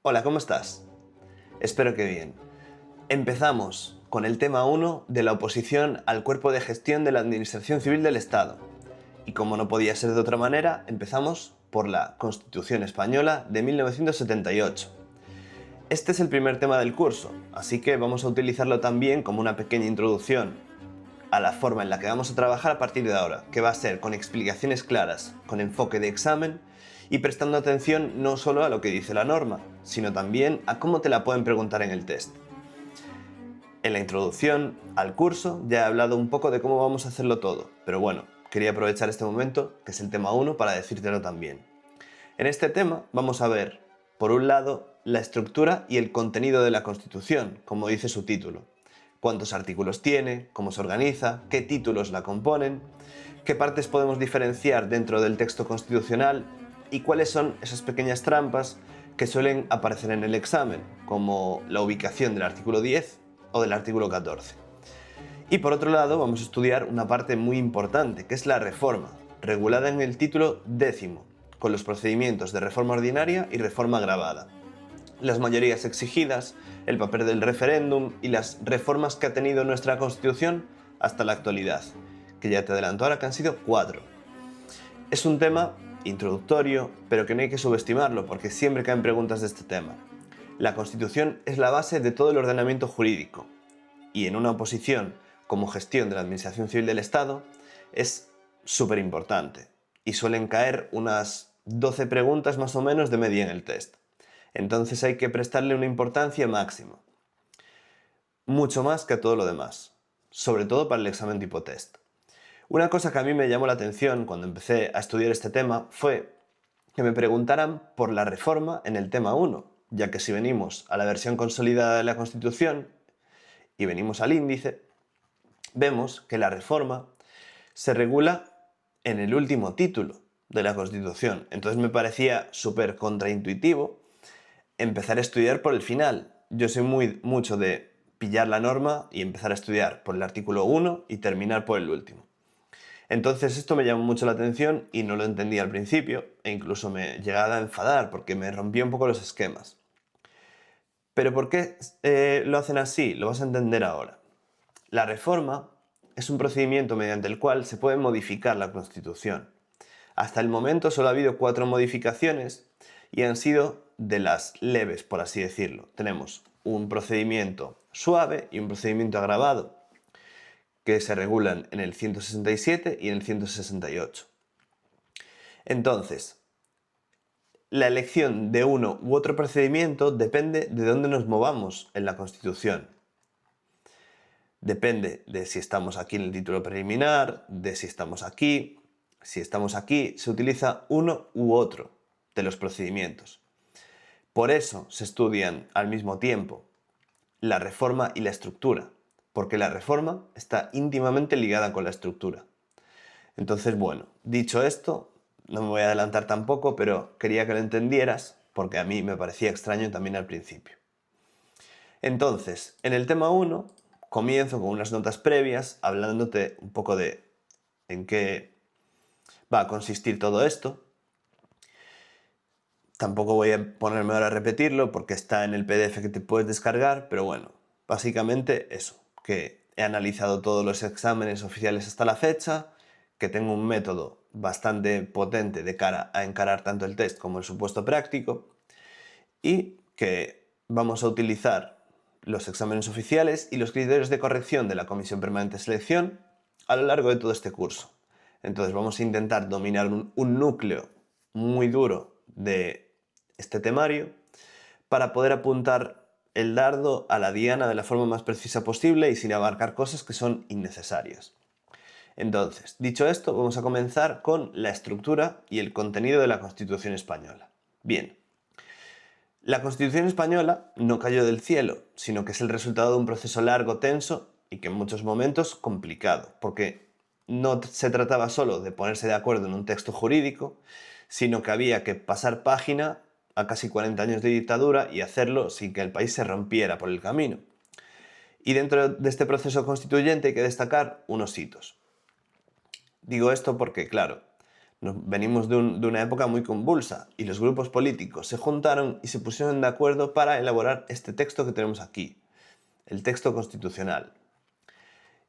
Hola, ¿cómo estás? Espero que bien. Empezamos con el tema 1 de la oposición al cuerpo de gestión de la Administración Civil del Estado. Y como no podía ser de otra manera, empezamos por la Constitución Española de 1978. Este es el primer tema del curso, así que vamos a utilizarlo también como una pequeña introducción a la forma en la que vamos a trabajar a partir de ahora, que va a ser con explicaciones claras, con enfoque de examen y prestando atención no solo a lo que dice la norma, sino también a cómo te la pueden preguntar en el test. En la introducción al curso ya he hablado un poco de cómo vamos a hacerlo todo, pero bueno, quería aprovechar este momento, que es el tema 1, para decírtelo también. En este tema vamos a ver, por un lado, la estructura y el contenido de la Constitución, como dice su título. Cuántos artículos tiene, cómo se organiza, qué títulos la componen, qué partes podemos diferenciar dentro del texto constitucional y cuáles son esas pequeñas trampas que suelen aparecer en el examen, como la ubicación del artículo 10 o del artículo 14. Y por otro lado vamos a estudiar una parte muy importante, que es la reforma, regulada en el título 10, con los procedimientos de reforma ordinaria y reforma agravada, las mayorías exigidas, el papel del referéndum y las reformas que ha tenido nuestra Constitución hasta la actualidad, que ya te adelanto ahora que han sido 4. Es un tema introductorio, pero que no hay que subestimarlo porque siempre caen preguntas de este tema. La Constitución es la base de todo el ordenamiento jurídico y en una oposición como gestión de la Administración Civil del Estado es súper importante y suelen caer unas 12 preguntas más o menos de media en el test. Entonces hay que prestarle una importancia máxima. Mucho más que a todo lo demás, sobre todo para el examen tipo test. Una cosa que a mí me llamó la atención cuando empecé a estudiar este tema fue que me preguntaran por la reforma en el tema 1, ya que si venimos a la versión consolidada de la Constitución y venimos al índice, vemos que la reforma se regula en el último título de la Constitución. Entonces me parecía súper contraintuitivo empezar a estudiar por el final. Yo soy mucho de pillar la norma y empezar a estudiar por el artículo 1 y terminar por el último. Entonces esto me llamó mucho la atención y no lo entendía al principio e incluso me llegaba a enfadar porque me rompía un poco los esquemas. Pero ¿por qué lo hacen así? Lo vas a entender ahora. La reforma es un procedimiento mediante el cual se puede modificar la Constitución. Hasta el momento solo ha habido 4 modificaciones y han sido de las leves, por así decirlo. Tenemos un procedimiento suave y un procedimiento agravado, que se regulan en el 167 y en el 168. Entonces, la elección de uno u otro procedimiento depende de dónde nos movamos en la Constitución. Depende de si estamos aquí en el título preliminar, de si estamos aquí. Si estamos aquí, se utiliza uno u otro de los procedimientos. Por eso se estudian al mismo tiempo la reforma y la estructura, porque la reforma está íntimamente ligada con la estructura. Entonces, bueno, dicho esto, no me voy a adelantar tampoco, pero quería que lo entendieras, porque a mí me parecía extraño también al principio. Entonces, en el tema 1, comienzo con unas notas previas, hablándote un poco de en qué va a consistir todo esto. Tampoco voy a ponerme ahora a repetirlo porque está en el PDF que te puedes descargar, pero bueno, básicamente eso, que he analizado todos los exámenes oficiales hasta la fecha, que tengo un método bastante potente de cara a encarar tanto el test como el supuesto práctico y que vamos a utilizar los exámenes oficiales y los criterios de corrección de la Comisión Permanente de Selección a lo largo de todo este curso. Entonces vamos a intentar dominar un núcleo muy duro de este temario para poder apuntar el dardo a la diana de la forma más precisa posible y sin abarcar cosas que son innecesarias. Entonces, dicho esto, vamos a comenzar con la estructura y el contenido de la Constitución española. Bien, la Constitución española no cayó del cielo, sino que es el resultado de un proceso largo, tenso y que en muchos momentos complicado, porque no se trataba solo de ponerse de acuerdo en un texto jurídico, sino que había que pasar página a casi 40 años de dictadura y hacerlo sin que el país se rompiera por el camino. Y dentro de este proceso constituyente hay que destacar unos hitos. Digo esto porque, claro, Venimos de una época muy convulsa y los grupos políticos se juntaron y se pusieron de acuerdo para elaborar este texto que tenemos aquí, el texto constitucional.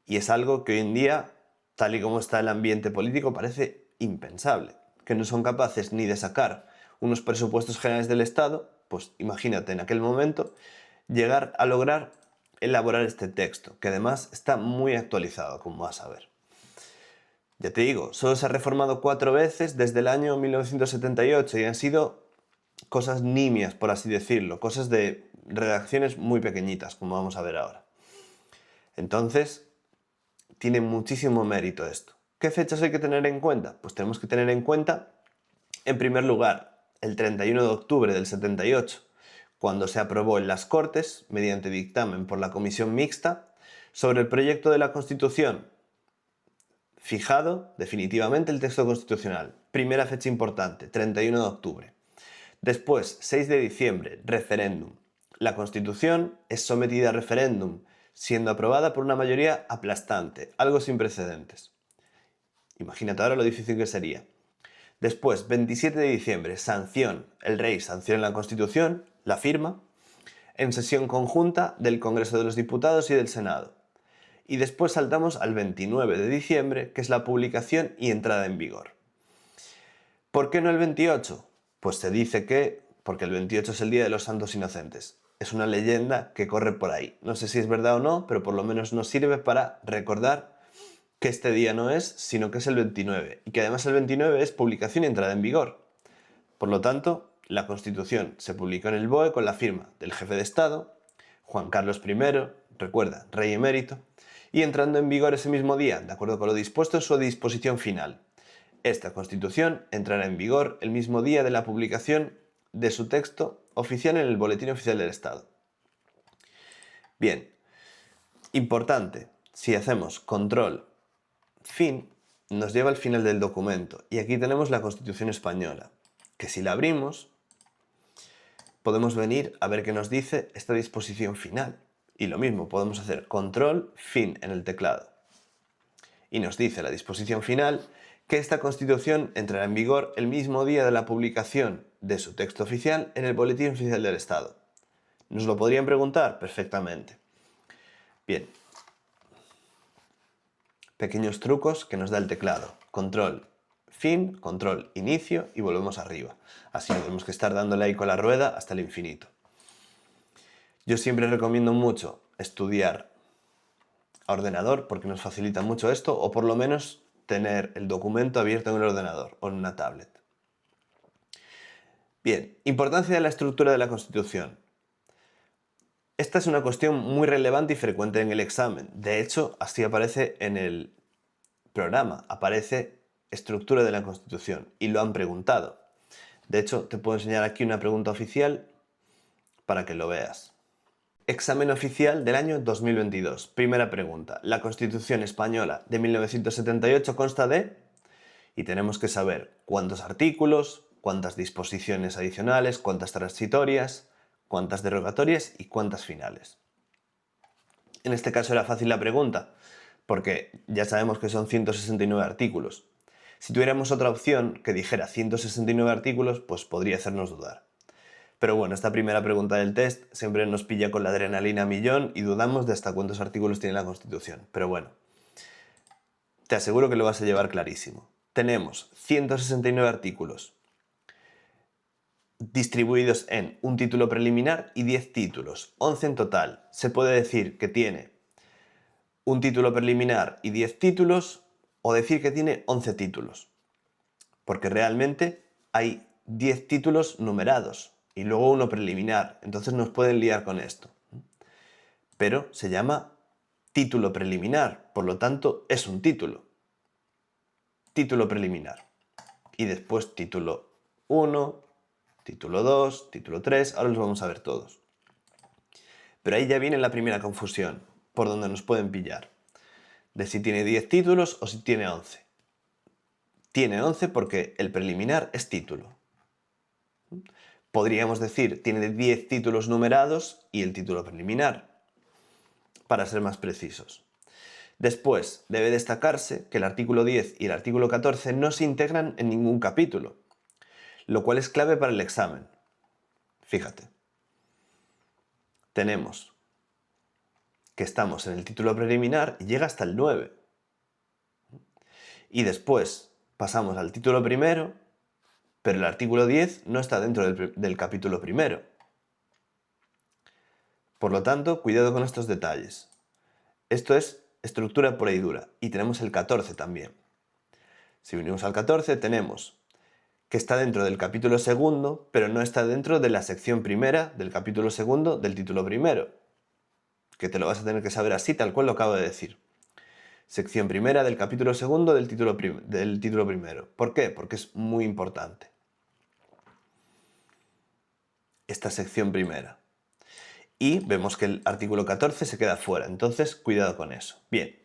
Y es algo que hoy en día, tal y como está el ambiente político, parece impensable. Que no son capaces ni de sacar unos presupuestos generales del Estado, pues imagínate en aquel momento, llegar a lograr elaborar este texto, que además está muy actualizado, como vas a ver. Ya te digo, solo se ha reformado 4 veces desde el año 1978 y han sido cosas nimias, por así decirlo, cosas de redacciones muy pequeñitas, como vamos a ver ahora. Entonces, tiene muchísimo mérito esto. ¿Qué fechas hay que tener en cuenta? Pues tenemos que tener en cuenta, en primer lugar, el 31 de octubre del 78, cuando se aprobó en las Cortes, mediante dictamen por la Comisión Mixta, sobre el proyecto de la Constitución, fijado definitivamente el texto constitucional. Primera fecha importante, 31 de octubre. Después, 6 de diciembre, referéndum. La Constitución es sometida a referéndum, siendo aprobada por una mayoría aplastante, algo sin precedentes. Imagínate ahora lo difícil que sería. Después, 27 de diciembre, sanción. El rey sanciona la Constitución, la firma, en sesión conjunta del Congreso de los Diputados y del Senado. Y después saltamos al 29 de diciembre, que es la publicación y entrada en vigor. ¿Por qué no el 28? Pues se dice que porque el 28 es el Día de los Santos Inocentes. Es una leyenda que corre por ahí. No sé si es verdad o no, pero por lo menos nos sirve para recordar que este día no es, sino que es el 29. Y que además el 29 es publicación y entrada en vigor. Por lo tanto, la Constitución se publicó en el BOE con la firma del jefe de Estado, Juan Carlos I, recuerda, rey emérito, y entrando en vigor ese mismo día, de acuerdo con lo dispuesto en su disposición final. Esta Constitución entrará en vigor el mismo día de la publicación de su texto oficial en el Boletín Oficial del Estado. Bien, importante, si hacemos control fin, nos lleva al final del documento y aquí tenemos la Constitución española, que si la abrimos podemos venir a ver qué nos dice esta disposición final. Y lo mismo, podemos hacer control fin en el teclado. Y nos dice la disposición final que esta Constitución entrará en vigor el mismo día de la publicación de su texto oficial en el Boletín Oficial del Estado. ¿Nos lo podrían preguntar? Perfectamente. Bien. Pequeños trucos que nos da el teclado. Control fin, control inicio y volvemos arriba. Así no tenemos que estar dándole ahí con la rueda hasta el infinito. Yo siempre recomiendo mucho estudiar a ordenador porque nos facilita mucho esto, o por lo menos tener el documento abierto en el ordenador o en una tablet. Bien, importancia de la estructura de la Constitución. Esta es una cuestión muy relevante y frecuente en el examen. De hecho, así aparece en el programa, aparece estructura de la Constitución y lo han preguntado. De hecho, te puedo enseñar aquí una pregunta oficial para que lo veas. Examen oficial del año 2022. Primera pregunta. La Constitución española de 1978 consta de... Y tenemos que saber cuántos artículos, cuántas disposiciones adicionales, cuántas transitorias, cuántas derogatorias y cuántas finales. En este caso era fácil la pregunta, porque ya sabemos que son 169 artículos. Si tuviéramos otra opción que dijera 169 artículos, pues podría hacernos dudar. Pero bueno, esta primera pregunta del test siempre nos pilla con la adrenalina a millón y dudamos de hasta cuántos artículos tiene la Constitución. Pero bueno, te aseguro que lo vas a llevar clarísimo. Tenemos 169 artículos distribuidos en un título preliminar y 10 títulos, 11 en total. Se puede decir que tiene un título preliminar y 10 títulos o decir que tiene 11 títulos, porque realmente hay 10 títulos numerados y luego uno preliminar, entonces nos pueden liar con esto. Pero se llama título preliminar, por lo tanto es un título. Título preliminar. Y después título 1, título 2, título 3, ahora los vamos a ver todos. Pero ahí ya viene la primera confusión, por donde nos pueden pillar, de si tiene 10 títulos o si tiene 11. Tiene 11 porque el preliminar es título. Podríamos decir, tiene 10 títulos numerados y el título preliminar, para ser más precisos. Después, debe destacarse que el artículo 10 y el artículo 14 no se integran en ningún capítulo, lo cual es clave para el examen. Fíjate, tenemos que estamos en el título preliminar y llega hasta el 9. Y después pasamos al título primero, pero el artículo 10 no está dentro del capítulo primero. Por lo tanto, cuidado con estos detalles. Esto es estructura pura y dura. Y tenemos el 14 también. Si unimos al 14, tenemos que está dentro del capítulo segundo, pero no está dentro de la sección primera del capítulo segundo del título primero. Que te lo vas a tener que saber así, tal cual lo acabo de decir. Sección primera del capítulo segundo del título primero. ¿Por qué? Porque es muy importante esta sección primera. Y vemos que el artículo 14 se queda fuera, entonces cuidado con eso. Bien,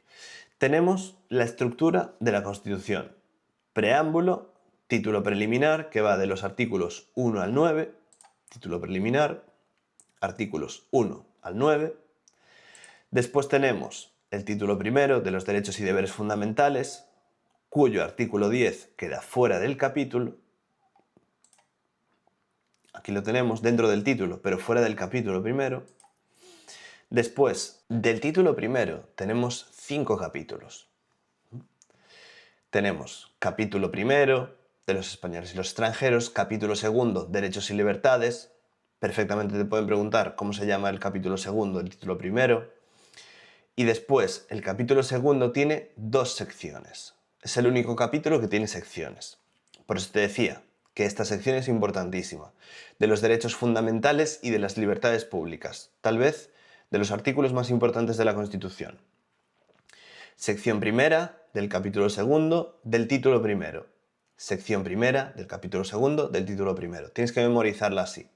tenemos la estructura de la Constitución. Preámbulo, título preliminar, que va de los artículos 1 al 9, título preliminar, artículos 1 al 9. Después tenemos el título primero de los derechos y deberes fundamentales, cuyo artículo 10 queda fuera del capítulo. Aquí lo tenemos dentro del título, pero fuera del capítulo primero. Después del título primero tenemos 5 capítulos. Tenemos capítulo primero de los españoles y los extranjeros, capítulo segundo, derechos y libertades. Perfectamente te pueden preguntar cómo se llama el capítulo segundo del título primero. Y después, el capítulo segundo tiene 2 secciones. Es el único capítulo que tiene secciones. Por eso te decía que esta sección es importantísima. De los derechos fundamentales y de las libertades públicas. Tal vez de los artículos más importantes de la Constitución. Sección primera del capítulo segundo del título primero. Sección primera del capítulo segundo del título primero. Tienes que memorizarla así.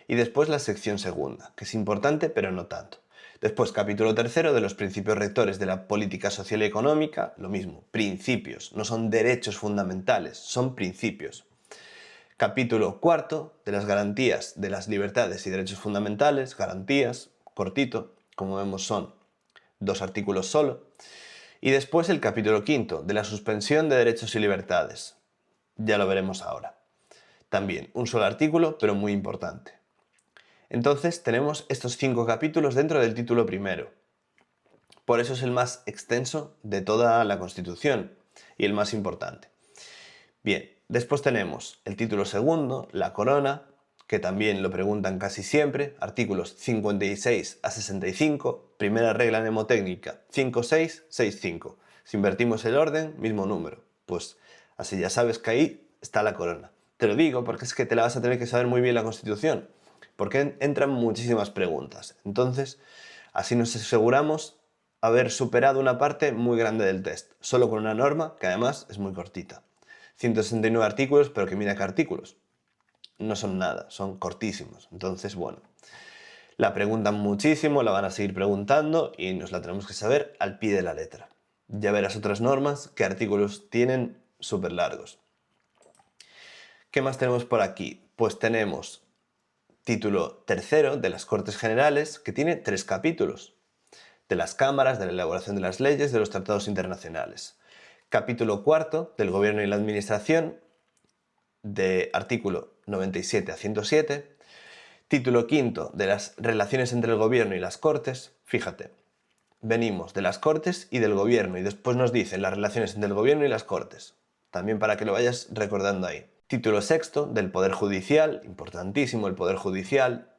Y después la sección segunda, que es importante pero no tanto. Después, capítulo tercero de los principios rectores de la política social y económica, lo mismo, principios, no son derechos fundamentales, son principios. Capítulo cuarto de las garantías de las libertades y derechos fundamentales, garantías, cortito, como vemos son 2 artículos solo. Y después el capítulo quinto de la suspensión de derechos y libertades, ya lo veremos ahora. También un solo artículo, pero muy importante. Entonces tenemos estos 5 capítulos dentro del título primero. Por eso es el más extenso de toda la Constitución y el más importante. Bien, después tenemos el título segundo, la corona, que también lo preguntan casi siempre, artículos 56 a 65, primera regla mnemotécnica 56, 65. Si invertimos el orden, mismo número. Pues así ya sabes que ahí está la corona. Te lo digo porque es que te la vas a tener que saber muy bien la Constitución, porque entran muchísimas preguntas. Entonces, así nos aseguramos haber superado una parte muy grande del test, solo con una norma que además es muy cortita. 169 artículos, pero que mira qué artículos. No son nada, son cortísimos. Entonces, bueno, la preguntan muchísimo, la van a seguir preguntando y nos la tenemos que saber al pie de la letra. Ya verás otras normas que artículos tienen súper largos. ¿Qué más tenemos por aquí? Pues tenemos título tercero de las Cortes Generales, que tiene 3 capítulos. De las cámaras, de la elaboración de las leyes, de los tratados internacionales. Capítulo cuarto del Gobierno y la Administración, de artículo 97 a 107. Título quinto de las relaciones entre el Gobierno y las Cortes. Fíjate, venimos de las Cortes y del Gobierno y después nos dicen las relaciones entre el Gobierno y las Cortes. También para que lo vayas recordando ahí. Título sexto del Poder Judicial, importantísimo el Poder Judicial.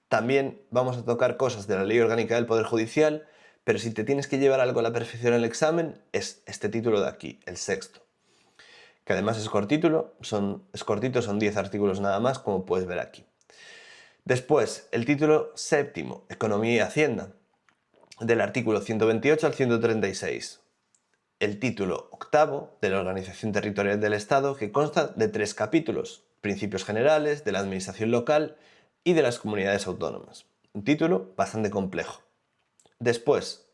También vamos a tocar cosas de la Ley Orgánica del Poder Judicial, pero si te tienes que llevar algo a la perfección en el examen, es este título de aquí, el sexto. Que además es cortito, son 10 artículos nada más, como puedes ver aquí. Después, el título séptimo, Economía y Hacienda, del artículo 128 al 136. El título octavo, de la Organización Territorial del Estado, que consta de 3 capítulos, Principios Generales, de la Administración Local y de las Comunidades Autónomas. Un título bastante complejo. Después,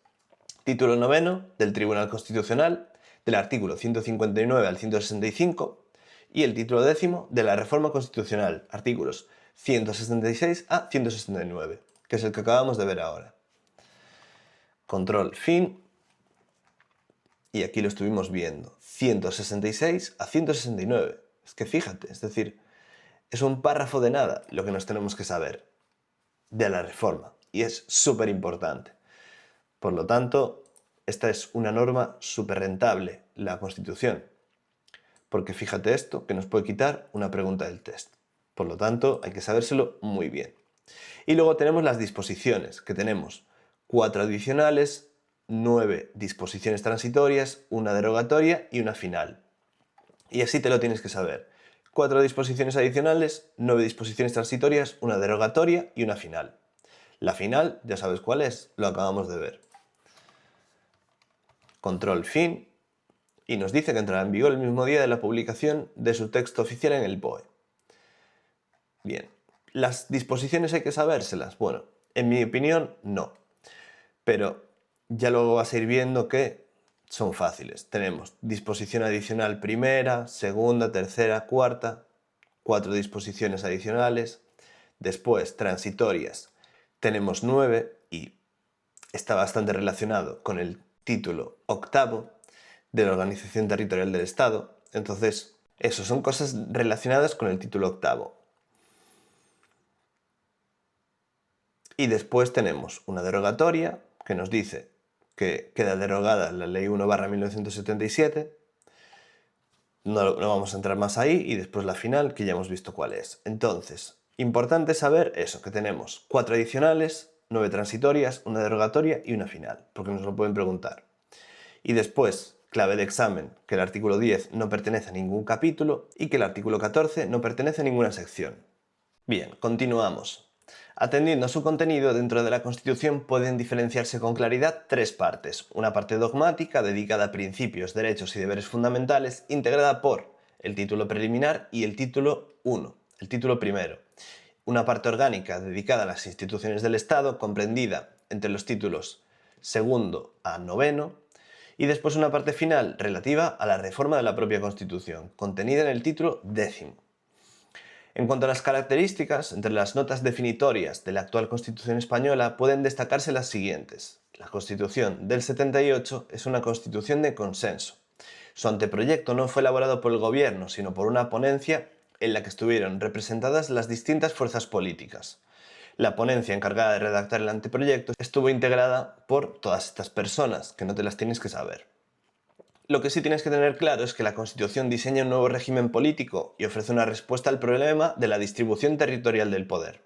título noveno, del Tribunal Constitucional, del artículo 159 al 165, y el título décimo, de la Reforma Constitucional, artículos 166 a 169, que es el que acabamos de ver ahora. Control, fin. Y aquí lo estuvimos viendo, 166 a 169. Es que fíjate, es decir, es un párrafo de nada lo que nos tenemos que saber de la reforma. Y es súper importante. Por lo tanto, esta es una norma súper rentable, la Constitución. Porque fíjate esto, que nos puede quitar una pregunta del test. Por lo tanto, hay que sabérselo muy bien. Y luego tenemos las disposiciones, que tenemos 4 adicionales, 9 disposiciones transitorias, una derogatoria y una final. Y así te lo tienes que saber. 4 disposiciones adicionales, 9 disposiciones transitorias, una derogatoria y una final. La final, ya sabes cuál es, lo acabamos de ver. Control fin, y nos dice que entrará en vigor el mismo día de la publicación de su texto oficial en el BOE. Bien, ¿las disposiciones hay que sabérselas? Bueno, en mi opinión, no. Pero ya luego vas a ir viendo que son fáciles. Tenemos disposición adicional primera, segunda, tercera, cuarta, 4 disposiciones adicionales. Después, transitorias, tenemos 9 y está bastante relacionado con el título octavo de la Organización Territorial del Estado. Entonces, eso son cosas relacionadas con el título octavo. Y después tenemos una derogatoria que nos dice que queda derogada la Ley 1/1977. No vamos a entrar más ahí, y después la final, que ya hemos visto cuál es. Entonces, importante saber eso, que tenemos 4 adicionales, 9 transitorias, una derogatoria y una final, porque nos lo pueden preguntar. Y después, clave de examen, que el artículo 10 no pertenece a ningún capítulo y que el artículo 14 no pertenece a ninguna sección. Bien, continuamos. Atendiendo a su contenido, dentro de la Constitución pueden diferenciarse con claridad 3 partes. Una parte dogmática, dedicada a principios, derechos y deberes fundamentales, integrada por el título preliminar y el título 1, el título primero. Una parte orgánica, dedicada a las instituciones del Estado, comprendida entre los títulos segundo a noveno. Y después una parte final, relativa a la reforma de la propia Constitución, contenida en el título 10º. En cuanto a las características, entre las notas definitorias de la actual Constitución española pueden destacarse las siguientes. La Constitución del 78 es una constitución de consenso. Su anteproyecto no fue elaborado por el Gobierno, sino por una ponencia en la que estuvieron representadas las distintas fuerzas políticas. La ponencia encargada de redactar el anteproyecto estuvo integrada por todas estas personas, que no te las tienes que saber. Lo que sí tienes que tener claro es que la Constitución diseña un nuevo régimen político y ofrece una respuesta al problema de la distribución territorial del poder.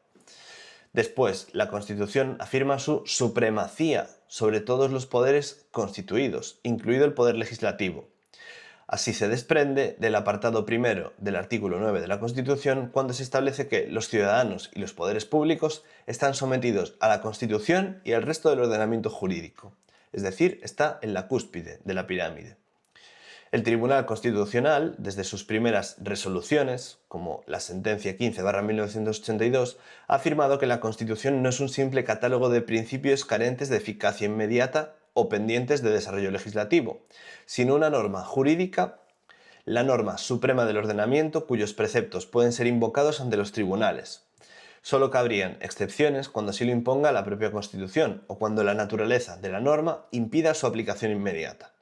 Después, la Constitución afirma su supremacía sobre todos los poderes constituidos, incluido el poder legislativo. Así se desprende del apartado primero del artículo 9 de la Constitución, cuando se establece que los ciudadanos y los poderes públicos están sometidos a la Constitución y al resto del ordenamiento jurídico. Es decir, está en la cúspide de la pirámide. El Tribunal Constitucional, desde sus primeras resoluciones, como la sentencia 15/1982, ha afirmado que la Constitución no es un simple catálogo de principios carentes de eficacia inmediata o pendientes de desarrollo legislativo, sino una norma jurídica, la norma suprema del ordenamiento, cuyos preceptos pueden ser invocados ante los tribunales. Solo cabrían excepciones cuando así lo imponga la propia Constitución o cuando la naturaleza de la norma impida su aplicación inmediata.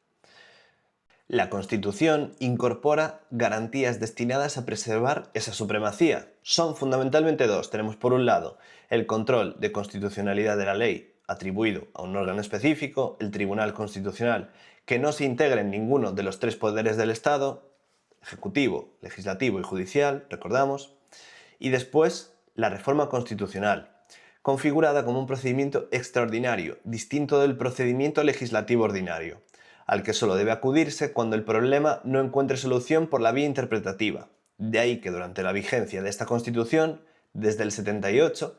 La Constitución incorpora garantías destinadas a preservar esa supremacía. Son fundamentalmente 2. Tenemos por un lado el control de constitucionalidad de la ley atribuido a un órgano específico, el Tribunal Constitucional, que no se integra en ninguno de los 3 poderes del Estado, ejecutivo, legislativo y judicial, recordamos, y después la reforma constitucional, configurada como un procedimiento extraordinario, distinto del procedimiento legislativo ordinario, al que solo debe acudirse cuando el problema no encuentre solución por la vía interpretativa. De ahí que durante la vigencia de esta Constitución, desde el 78,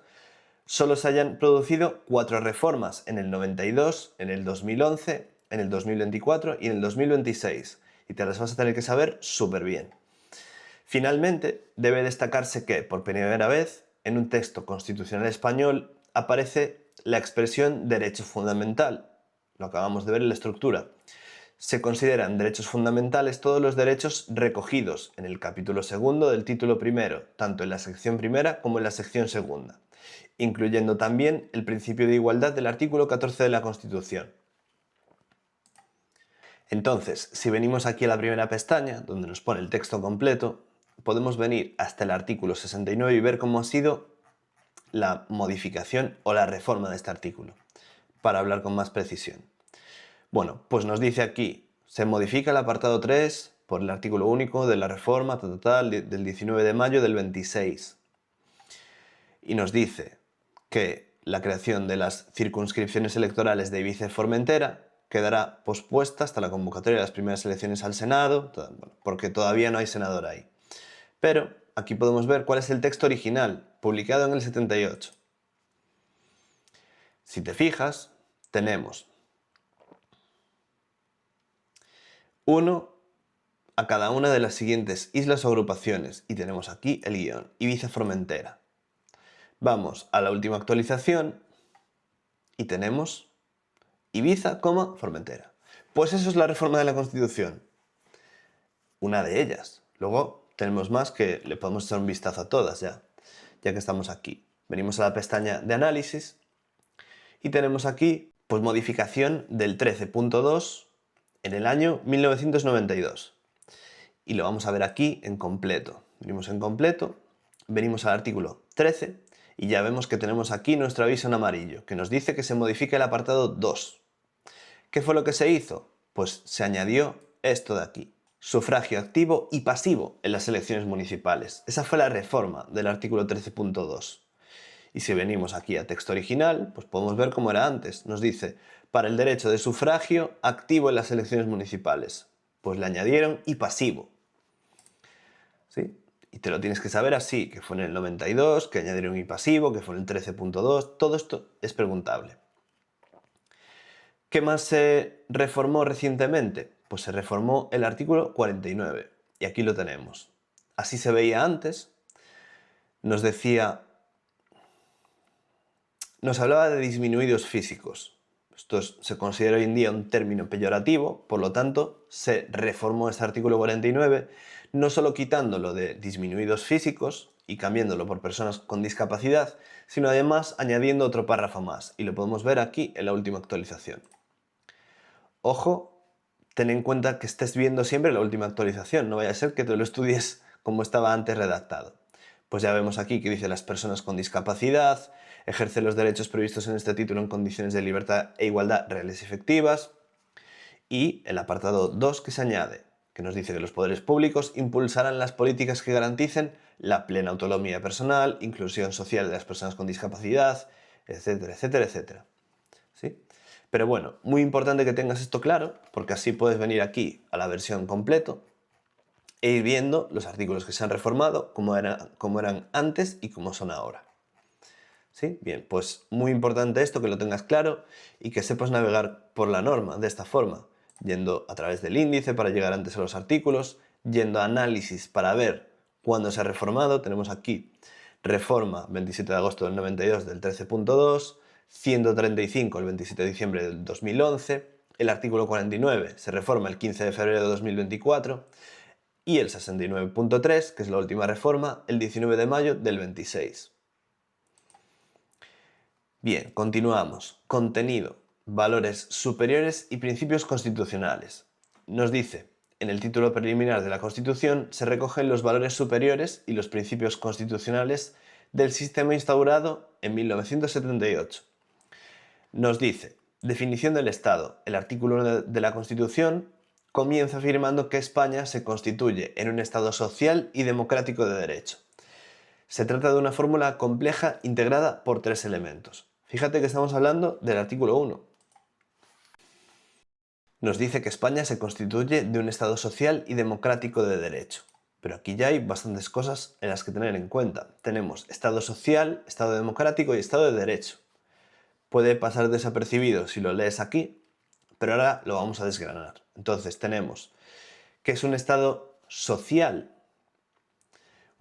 solo se hayan producido 4 reformas, en el 92, en el 2011, en el 2024 y en el 2026, y te las vas a tener que saber súper bien. Finalmente, debe destacarse que, por primera vez, en un texto constitucional español aparece la expresión derecho fundamental. Lo acabamos de ver en la estructura. Se consideran derechos fundamentales todos los derechos recogidos en el capítulo segundo del título primero, tanto en la sección primera como en la sección segunda, incluyendo también el principio de igualdad del artículo 14 de la Constitución. Entonces, si venimos aquí a la primera pestaña, donde nos pone el texto completo, podemos venir hasta el artículo 69 y ver cómo ha sido la modificación o la reforma de este artículo, para hablar con más precisión. Bueno, pues nos dice aquí, se modifica el apartado 3 por el artículo único de la reforma del 19 de mayo del 26. Y nos dice que la creación de las circunscripciones electorales de Ibiza y Formentera quedará pospuesta hasta la convocatoria de las primeras elecciones al Senado, porque todavía no hay senador ahí. Pero aquí podemos ver cuál es el texto original, publicado en el 78. Si te fijas, tenemos 1 a cada una de las siguientes islas o agrupaciones, y tenemos aquí el guión, Ibiza Formentera. Vamos a la última actualización y tenemos Ibiza, Formentera. Pues eso es la reforma de la Constitución. Una de ellas. Luego tenemos más que le podemos echar un vistazo a todas ya que estamos aquí. Venimos a la pestaña de análisis y tenemos aquí pues modificación del 13.2 en el año 1992. Y lo vamos a ver aquí en completo. Venimos en completo, venimos al artículo 13 y ya vemos que tenemos aquí nuestro aviso en amarillo, que nos dice que se modifica el apartado 2. ¿Qué fue lo que se hizo? Pues se añadió esto de aquí, sufragio activo y pasivo en las elecciones municipales. Esa fue la reforma del artículo 13.2. Y si venimos aquí a texto original, pues podemos ver cómo era antes. Nos dice, para el derecho de sufragio activo en las elecciones municipales. Pues le añadieron y pasivo. ¿Sí? Y te lo tienes que saber así, que fue en el 92, que añadieron y pasivo, que fue en el 13.2. Todo esto es preguntable. ¿Qué más se reformó recientemente? Pues se reformó el artículo 49. Y aquí lo tenemos. Así se veía antes. Nos decía... Nos hablaba de disminuidos físicos. Esto se considera hoy en día un término peyorativo, por lo tanto, se reformó este artículo 49, no solo quitándolo de disminuidos físicos y cambiándolo por personas con discapacidad, sino además añadiendo otro párrafo más, y lo podemos ver aquí en la última actualización. Ojo, ten en cuenta que estés viendo siempre la última actualización, no vaya a ser que te lo estudies como estaba antes redactado. Pues ya vemos aquí que dice las personas con discapacidad, ejerce los derechos previstos en este título en condiciones de libertad e igualdad reales y efectivas. Y el apartado 2 que se añade, que nos dice que los poderes públicos impulsarán las políticas que garanticen la plena autonomía personal, inclusión social de las personas con discapacidad, etcétera, etcétera, etcétera. ¿Sí? Pero bueno, muy importante que tengas esto claro, porque así puedes venir aquí a la versión completo e ir viendo los artículos que se han reformado, cómo eran antes y cómo son ahora. ¿Sí? Bien, pues muy importante esto, que lo tengas claro y que sepas navegar por la norma de esta forma, yendo a través del índice para llegar antes a los artículos, yendo a análisis para ver cuándo se ha reformado. Tenemos aquí reforma 27 de agosto del 92 del 13.2, 135 el 27 de diciembre del 2011, el artículo 49 se reforma el 15 de febrero de 2024 y el 69.3, que es la última reforma, el 19 de mayo del 26. Bien, continuamos. Contenido, valores superiores y principios constitucionales. Nos dice, en el título preliminar de la Constitución se recogen los valores superiores y los principios constitucionales del sistema instaurado en 1978. Nos dice, definición del Estado. El artículo 1 de la Constitución comienza afirmando que España se constituye en un Estado social y democrático de derecho. Se trata de una fórmula compleja integrada por 3 elementos. Fíjate que estamos hablando del artículo 1. Nos dice que España se constituye de un Estado social y democrático de derecho. Pero aquí ya hay bastantes cosas en las que tener en cuenta. Tenemos Estado social, Estado democrático y Estado de derecho. Puede pasar desapercibido si lo lees aquí, pero ahora lo vamos a desgranar. Entonces tenemos que es un Estado social.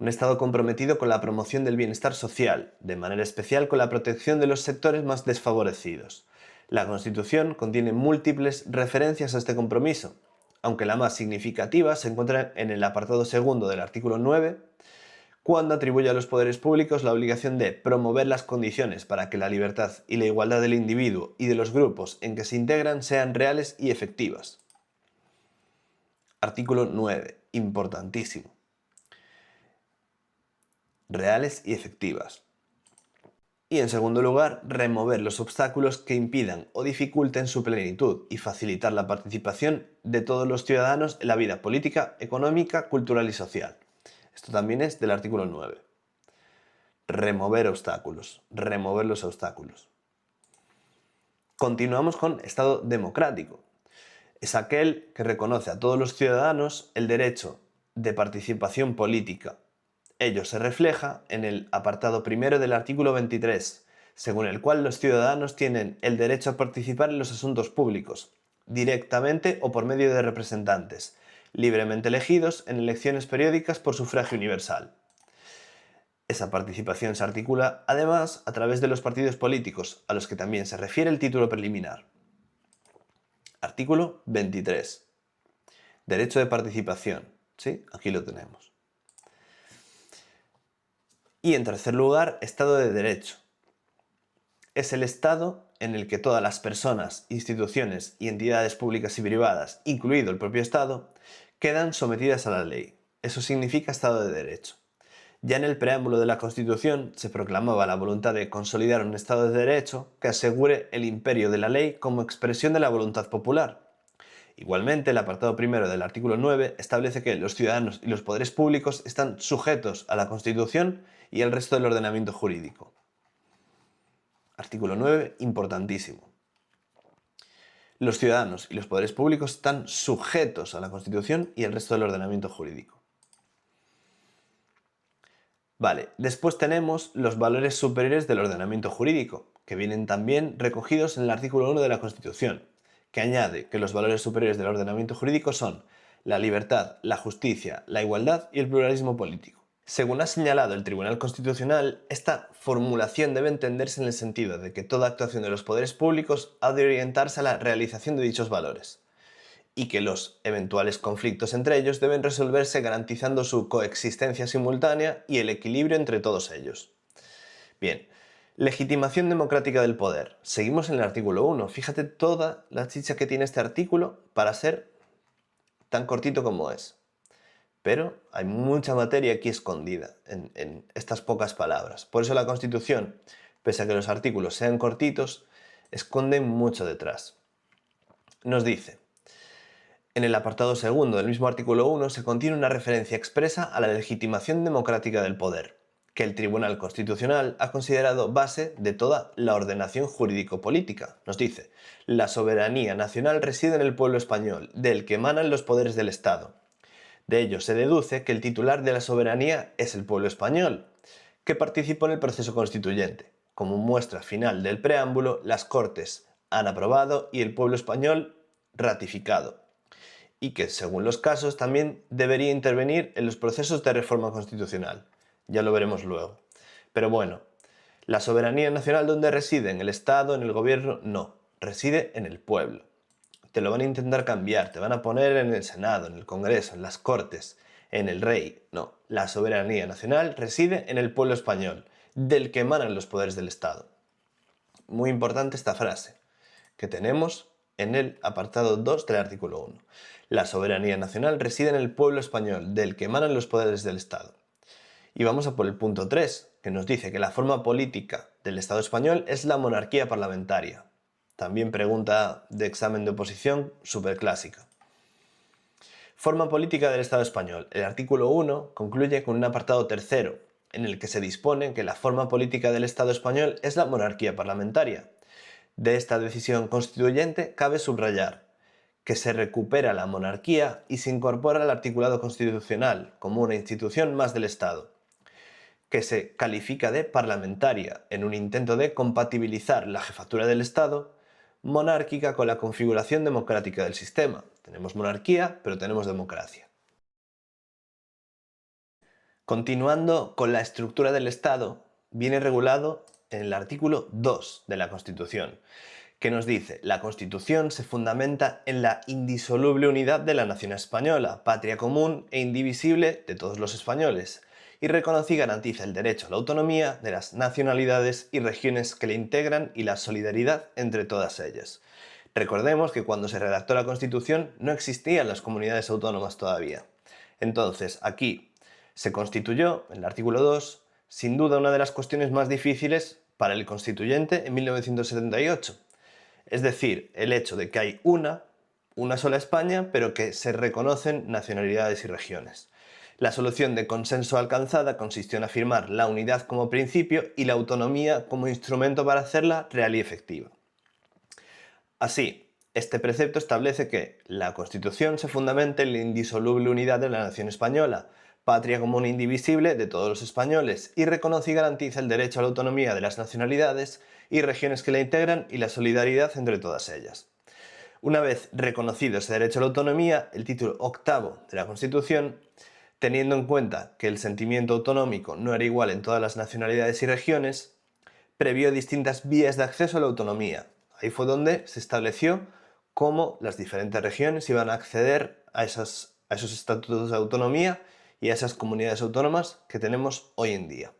Un Estado comprometido con la promoción del bienestar social, de manera especial con la protección de los sectores más desfavorecidos. La Constitución contiene múltiples referencias a este compromiso, aunque la más significativa se encuentra en el apartado segundo del artículo 9, cuando atribuye a los poderes públicos la obligación de promover las condiciones para que la libertad y la igualdad del individuo y de los grupos en que se integran sean reales y efectivas. Artículo 9, importantísimo. Reales y efectivas. Y en segundo lugar, remover los obstáculos que impidan o dificulten su plenitud y facilitar la participación de todos los ciudadanos en la vida política, económica, cultural y social. Esto también es del artículo 9. Remover obstáculos, remover los obstáculos. Continuamos con Estado democrático. Es aquel que reconoce a todos los ciudadanos el derecho de participación política. Ello se refleja en el apartado primero del artículo 23, según el cual los ciudadanos tienen el derecho a participar en los asuntos públicos, directamente o por medio de representantes, libremente elegidos en elecciones periódicas por sufragio universal. Esa participación se articula, además, a través de los partidos políticos, a los que también se refiere el título preliminar. Artículo 23. Derecho de participación. ¿Sí? Aquí lo tenemos. Y en tercer lugar, Estado de Derecho. Es el Estado en el que todas las personas, instituciones y entidades públicas y privadas, incluido el propio Estado, quedan sometidas a la ley. Eso significa Estado de Derecho. Ya en el preámbulo de la Constitución se proclamaba la voluntad de consolidar un Estado de Derecho que asegure el imperio de la ley como expresión de la voluntad popular. Igualmente, el apartado primero del artículo 9 establece que los ciudadanos y los poderes públicos están sujetos a la Constitución y al resto del ordenamiento jurídico. Artículo 9, importantísimo. Los ciudadanos y los poderes públicos están sujetos a la Constitución y al resto del ordenamiento jurídico. Vale, después tenemos los valores superiores del ordenamiento jurídico, que vienen también recogidos en el artículo 1 de la Constitución, que añade que los valores superiores del ordenamiento jurídico son la libertad, la justicia, la igualdad y el pluralismo político. Según ha señalado el Tribunal Constitucional, esta formulación debe entenderse en el sentido de que toda actuación de los poderes públicos ha de orientarse a la realización de dichos valores, y que los eventuales conflictos entre ellos deben resolverse garantizando su coexistencia simultánea y el equilibrio entre todos ellos. Bien, legitimación democrática del poder. Seguimos en el artículo 1. Fíjate toda la chicha que tiene este artículo para ser tan cortito como es. Pero hay mucha materia aquí escondida en estas pocas palabras. Por eso la Constitución, pese a que los artículos sean cortitos, esconde mucho detrás. Nos dice: en el apartado segundo del mismo artículo 1 se contiene una referencia expresa a la legitimación democrática del poder, que el Tribunal Constitucional ha considerado base de toda la ordenación jurídico-política. Nos dice: la soberanía nacional reside en el pueblo español, del que emanan los poderes del Estado. De ello se deduce que el titular de la soberanía es el pueblo español, que participó en el proceso constituyente. Como muestra final del preámbulo, las Cortes han aprobado y el pueblo español ratificado, y que, según los casos, también debería intervenir en los procesos de reforma constitucional. Ya lo veremos luego. Pero bueno, la soberanía nacional, ¿dónde reside? ¿En el Estado? ¿En el gobierno? No, reside en el pueblo. Te lo van a intentar cambiar, te van a poner en el Senado, en el Congreso, en las Cortes, en el Rey. No, la soberanía nacional reside en el pueblo español, del que emanan los poderes del Estado. Muy importante esta frase, que tenemos en el apartado 2 del artículo 1. La soberanía nacional reside en el pueblo español, del que emanan los poderes del Estado. Y vamos a por el punto 3, que nos dice que la forma política del Estado español es la monarquía parlamentaria. También pregunta de examen de oposición superclásica. Forma política del Estado español. El artículo 1 concluye con un apartado tercero, en el que se dispone que la forma política del Estado español es la monarquía parlamentaria. De esta decisión constituyente cabe subrayar que se recupera la monarquía y se incorpora al articulado constitucional como una institución más del Estado, que se califica de parlamentaria en un intento de compatibilizar la jefatura del Estado monárquica con la configuración democrática del sistema. Tenemos monarquía, pero tenemos democracia. Continuando con la estructura del Estado, viene regulado en el artículo 2 de la Constitución, que nos dice: la Constitución se fundamenta en la indisoluble unidad de la nación española, patria común e indivisible de todos los españoles, y reconoce y garantiza el derecho a la autonomía de las nacionalidades y regiones que le integran y la solidaridad entre todas ellas. Recordemos que cuando se redactó la Constitución no existían las comunidades autónomas todavía. Entonces, aquí se constituyó, en el artículo 2, sin duda una de las cuestiones más difíciles para el constituyente en 1978. Es decir, el hecho de que hay una sola España, pero que se reconocen nacionalidades y regiones. La solución de consenso alcanzada consistió en afirmar la unidad como principio y la autonomía como instrumento para hacerla real y efectiva. Así, este precepto establece que la Constitución se fundamenta en la indisoluble unidad de la nación española, patria común e indivisible de todos los españoles, y reconoce y garantiza el derecho a la autonomía de las nacionalidades y regiones que la integran y la solidaridad entre todas ellas. Una vez reconocido ese derecho a la autonomía, el título octavo de la Constitución, teniendo en cuenta que el sentimiento autonómico no era igual en todas las nacionalidades y regiones, previó distintas vías de acceso a la autonomía. Ahí fue donde se estableció cómo las diferentes regiones iban a acceder a esos estatutos de autonomía y a esas comunidades autónomas que tenemos hoy en día.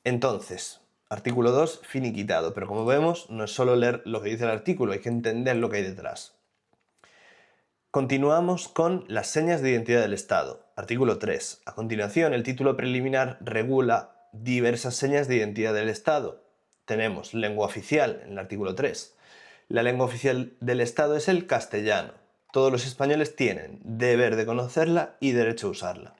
Entonces, artículo 2, finiquitado, pero como vemos, no es solo leer lo que dice el artículo, hay que entender lo que hay detrás. Continuamos con las señas de identidad del Estado. Artículo 3. A continuación, el título preliminar regula diversas señas de identidad del Estado. Tenemos lengua oficial en el artículo 3. La lengua oficial del Estado es el castellano. Todos los españoles tienen deber de conocerla y derecho a usarla.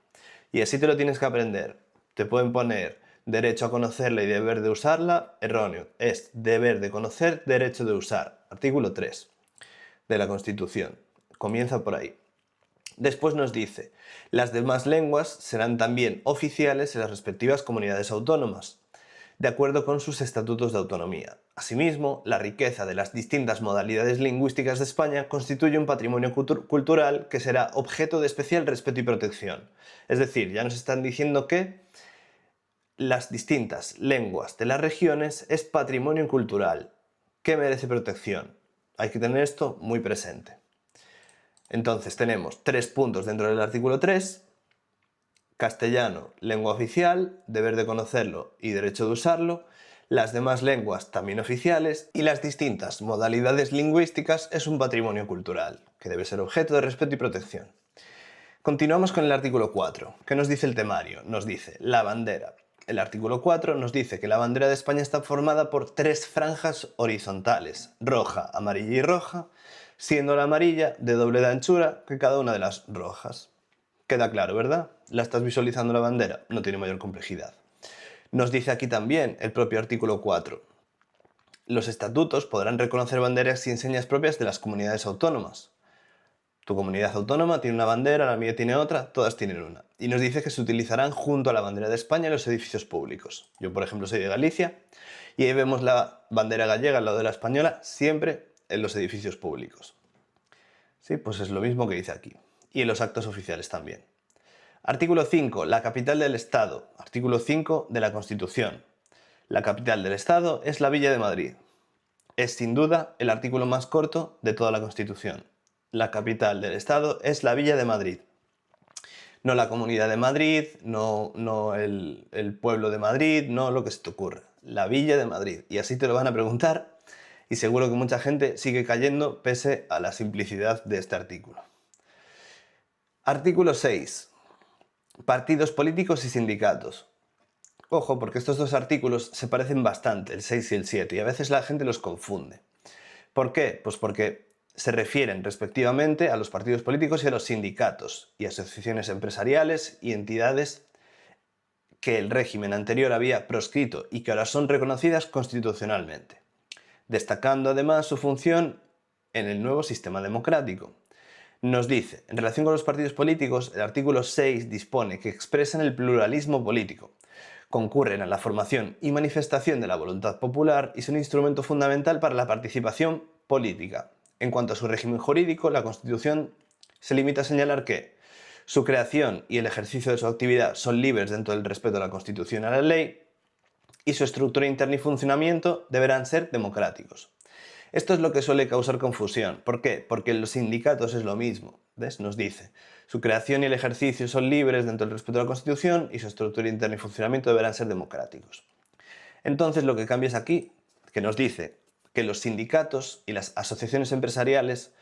Y así te lo tienes que aprender. Te pueden poner derecho a conocerla y deber de usarla, erróneo. Es deber de conocer, derecho de usar. Artículo 3 de la Constitución. Comienza por ahí. Después nos dice, las demás lenguas serán también oficiales en las respectivas comunidades autónomas, de acuerdo con sus estatutos de autonomía. Asimismo, la riqueza de las distintas modalidades lingüísticas de España constituye un patrimonio cultural que será objeto de especial respeto y protección. Es decir, ya nos están diciendo que las distintas lenguas de las regiones es patrimonio cultural que merece protección. Hay que tener esto muy presente. Entonces tenemos 3 puntos dentro del artículo 3, castellano, lengua oficial, deber de conocerlo y derecho de usarlo, las demás lenguas también oficiales y las distintas modalidades lingüísticas es un patrimonio cultural, que debe ser objeto de respeto y protección. Continuamos con el artículo 4. ¿Qué nos dice el temario? Nos dice la bandera. El artículo 4 nos dice que la bandera de España está formada por 3 franjas horizontales, roja, amarilla y roja, siendo la amarilla de doble de anchura que cada una de las rojas. Queda claro, ¿verdad? ¿La estás visualizando la bandera? No tiene mayor complejidad. Nos dice aquí también el propio artículo 4. Los estatutos podrán reconocer banderas y enseñas propias de las comunidades autónomas. Tu comunidad autónoma tiene una bandera, la mía tiene otra, todas tienen una. Y nos dice que se utilizarán junto a la bandera de España en los edificios públicos. Yo, por ejemplo, soy de Galicia y ahí vemos la bandera gallega al lado de la española siempre en los edificios públicos. Sí, pues es lo mismo que dice aquí. Y en los actos oficiales también. Artículo 5. La capital del Estado. Artículo 5 de la Constitución. La capital del Estado es la Villa de Madrid. Es sin duda el artículo más corto de toda la Constitución. La capital del Estado es la Villa de Madrid. No la Comunidad de Madrid, no el pueblo de Madrid, no lo que se te ocurra. La Villa de Madrid. Y así te lo van a preguntar y seguro que mucha gente sigue cayendo pese a la simplicidad de este artículo. Artículo 6. Partidos políticos y sindicatos. Ojo, porque estos dos artículos se parecen bastante, el 6 y el 7, y a veces la gente los confunde. ¿Por qué? Pues porque se refieren respectivamente a los partidos políticos y a los sindicatos y asociaciones empresariales y entidades que el régimen anterior había proscrito y que ahora son reconocidas constitucionalmente, destacando además su función en el nuevo sistema democrático. Nos dice, en relación con los partidos políticos, el artículo 6 dispone que expresan el pluralismo político, concurren a la formación y manifestación de la voluntad popular y son instrumento fundamental para la participación política. En cuanto a su régimen jurídico, la Constitución se limita a señalar que su creación y el ejercicio de su actividad son libres dentro del respeto a la Constitución y a la ley, y su estructura interna y funcionamiento deberán ser democráticos. Esto es lo que suele causar confusión. ¿Por qué? Porque en los sindicatos es lo mismo. ¿Ves? Nos dice, su creación y el ejercicio son libres dentro del respeto a la Constitución y su estructura interna y funcionamiento deberán ser democráticos. Entonces lo que cambia es aquí, que nos dice que los sindicatos y las asociaciones empresariales,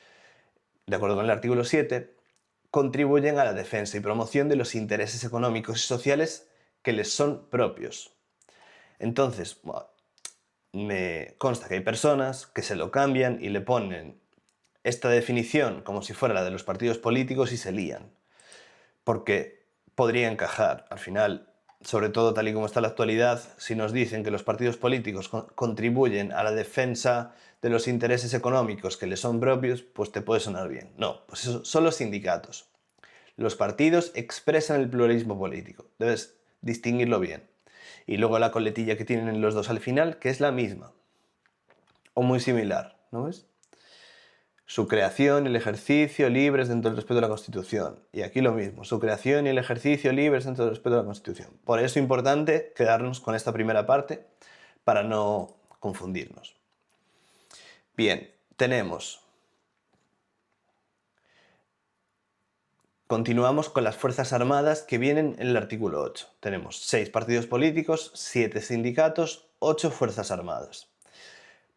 de acuerdo con el artículo 7, contribuyen a la defensa y promoción de los intereses económicos y sociales que les son propios. Entonces, me consta que hay personas que se lo cambian y le ponen esta definición como si fuera la de los partidos políticos y se lían. Porque podría encajar. Al final, sobre todo tal y como está la actualidad, si nos dicen que los partidos políticos contribuyen a la defensa de los intereses económicos que les son propios, pues te puede sonar bien. No, pues eso son los sindicatos. Los partidos expresan el pluralismo político. Debes distinguirlo bien. Y luego la coletilla que tienen los dos al final, que es la misma. O muy similar, ¿no ves? Su creación y el ejercicio libres dentro del respeto de la Constitución. Y aquí lo mismo, su creación y el ejercicio libres dentro del respeto de la Constitución. Por eso es importante quedarnos con esta primera parte para no confundirnos. Bien, continuamos con las Fuerzas Armadas que vienen en el artículo 8. Tenemos 6 partidos políticos, 7 sindicatos, 8 Fuerzas Armadas.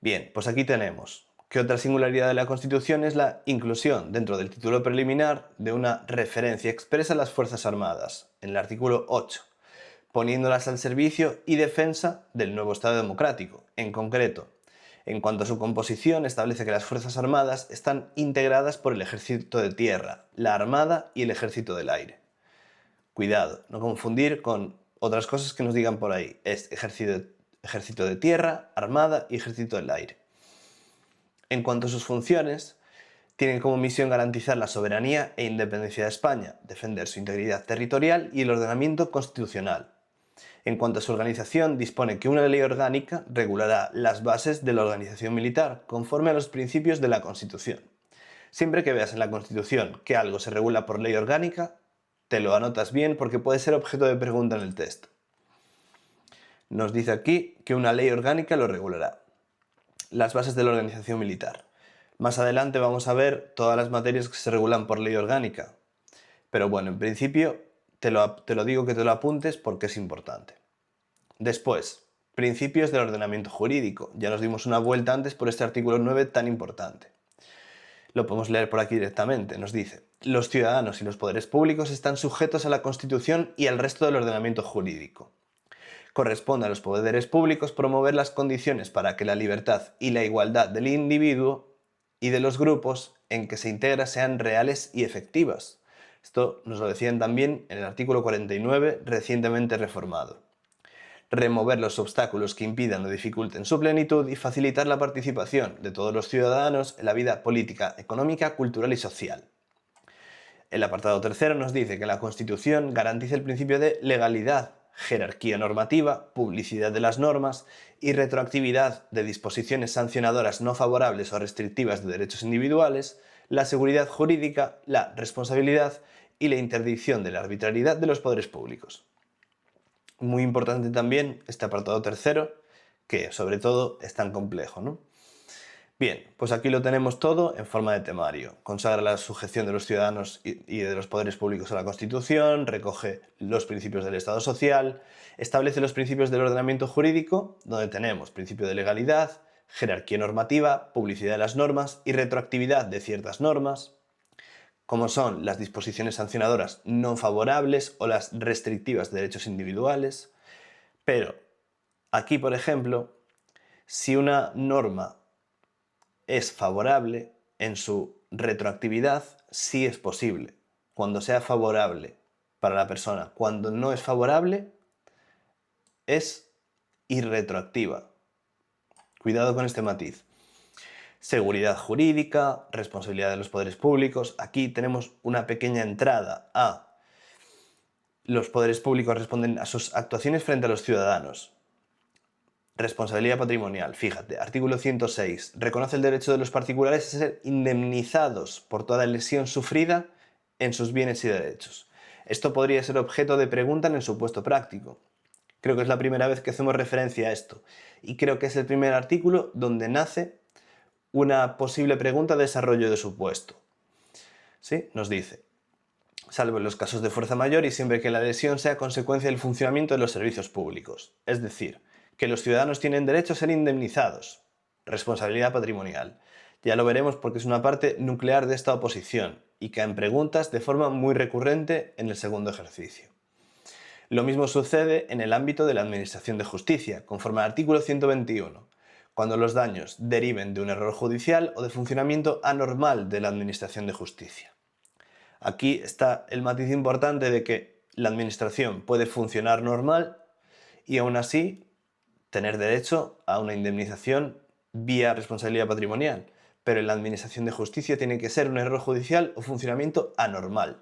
Bien, pues aquí tenemos que otra singularidad de la Constitución es la inclusión dentro del título preliminar de una referencia expresa a las Fuerzas Armadas, en el artículo 8, poniéndolas al servicio y defensa del nuevo Estado democrático. En concreto, en cuanto a su composición, establece que las Fuerzas Armadas están integradas por el Ejército de Tierra, la Armada y el Ejército del Aire. Cuidado, no confundir con otras cosas que nos digan por ahí. Es Ejército de Tierra, Armada y Ejército del Aire. En cuanto a sus funciones, tienen como misión garantizar la soberanía e independencia de España, defender su integridad territorial y el ordenamiento constitucional. En cuanto a su organización, dispone que una ley orgánica regulará las bases de la organización militar conforme a los principios de la Constitución. Siempre que veas en la Constitución que algo se regula por ley orgánica, te lo anotas bien porque puede ser objeto de pregunta en el texto. Nos dice aquí que una ley orgánica lo regulará. Las bases de la organización militar. Más adelante vamos a ver todas las materias que se regulan por ley orgánica. Pero bueno, en principio te lo digo que te lo apuntes porque es importante. Después, principios del ordenamiento jurídico. Ya nos dimos una vuelta antes por este artículo 9 tan importante. Lo podemos leer por aquí directamente. Nos dice: los ciudadanos y los poderes públicos están sujetos a la Constitución y al resto del ordenamiento jurídico. Corresponde a los poderes públicos promover las condiciones para que la libertad y la igualdad del individuo y de los grupos en que se integra sean reales y efectivas. Esto nos lo decían también en el artículo 49, recientemente reformado. Remover los obstáculos que impidan o dificulten su plenitud y facilitar la participación de todos los ciudadanos en la vida política, económica, cultural y social. El apartado tercero nos dice que la Constitución garantiza el principio de legalidad, jerarquía normativa, publicidad de las normas y retroactividad de disposiciones sancionadoras no favorables o restrictivas de derechos individuales, la seguridad jurídica, la responsabilidad y la interdicción de la arbitrariedad de los poderes públicos. Muy importante también este apartado tercero, que sobre todo es tan complejo, ¿no? Bien, pues aquí lo tenemos todo en forma de temario. Consagra la sujeción de los ciudadanos y de los poderes públicos a la Constitución, recoge los principios del Estado social, establece los principios del ordenamiento jurídico, donde tenemos principio de legalidad, jerarquía normativa, publicidad de las normas y retroactividad de ciertas normas, como son las disposiciones sancionadoras no favorables o las restrictivas de derechos individuales. Pero aquí, por ejemplo, si una norma es favorable, en su retroactividad sí es posible, cuando sea favorable para la persona. Cuando no es favorable, es irretroactiva. Cuidado con este matiz. Seguridad jurídica, responsabilidad de los poderes públicos. Aquí tenemos una pequeña entrada a los poderes públicos responden a sus actuaciones frente a los ciudadanos. Responsabilidad patrimonial, fíjate, artículo 106, reconoce el derecho de los particulares a ser indemnizados por toda lesión sufrida en sus bienes y derechos. Esto podría ser objeto de pregunta en el supuesto práctico. Creo que es la primera vez que hacemos referencia a esto y creo que es el primer artículo donde nace una posible pregunta de desarrollo de supuesto. ¿Sí? Nos dice: salvo en los casos de fuerza mayor y siempre que la lesión sea consecuencia del funcionamiento de los servicios públicos. Es decir, que los ciudadanos tienen derecho a ser indemnizados. responsabilidad patrimonial. Ya lo veremos porque es una parte nuclear de esta oposición y caen preguntas de forma muy recurrente en el segundo ejercicio. Lo mismo sucede en el ámbito de la Administración de Justicia, conforme al artículo 121, cuando los daños deriven de un error judicial o de funcionamiento anormal de la Administración de Justicia. Aquí está el matiz importante de que la Administración puede funcionar normal y aún así tener derecho a una indemnización vía responsabilidad patrimonial, pero en la Administración de Justicia tiene que ser un error judicial o funcionamiento anormal.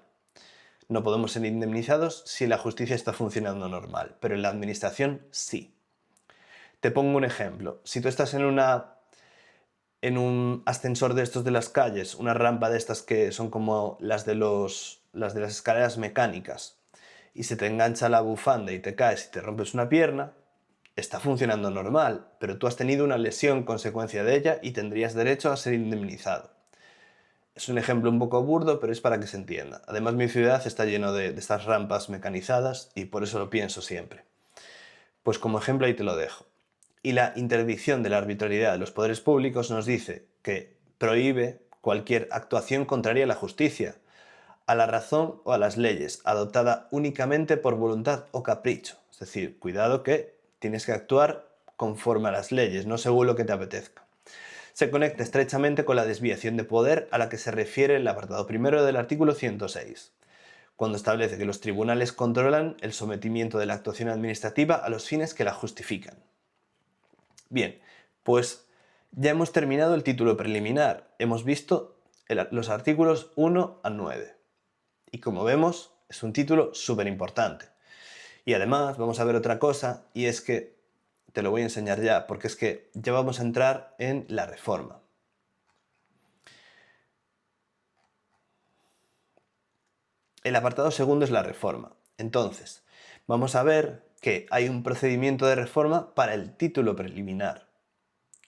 No podemos ser indemnizados si la justicia está funcionando normal, pero en la Administración sí. Te pongo un ejemplo. Si tú estás en un ascensor de estos de las calles, una rampa de estas que son como las de las escaleras mecánicas, y se te engancha la bufanda y te caes y te rompes una pierna, está funcionando normal, pero tú has tenido una lesión consecuencia de ella y tendrías derecho a ser indemnizado. Es un ejemplo un poco burdo, pero es para que se entienda. Además, mi ciudad está lleno de estas rampas mecanizadas y por eso lo pienso siempre. Pues como ejemplo ahí te lo dejo. Y la interdicción de la arbitrariedad de los poderes públicos nos dice que prohíbe cualquier actuación contraria a la justicia, a la razón o a las leyes, adoptada únicamente por voluntad o capricho. Es decir, cuidado que tienes que actuar conforme a las leyes, no según lo que te apetezca. Se conecta estrechamente con la desviación de poder a la que se refiere el apartado primero del artículo 106, cuando establece que los tribunales controlan el sometimiento de la actuación administrativa a los fines que la justifican. Bien, pues ya hemos terminado el título preliminar. Hemos visto los artículos 1 a 9. Y como vemos, es un título súper importante. Y además vamos a ver otra cosa, y es que te lo voy a enseñar ya, porque es que ya vamos a entrar en la reforma. El apartado segundo es la reforma. Entonces, vamos a ver que hay un procedimiento de reforma para el título preliminar,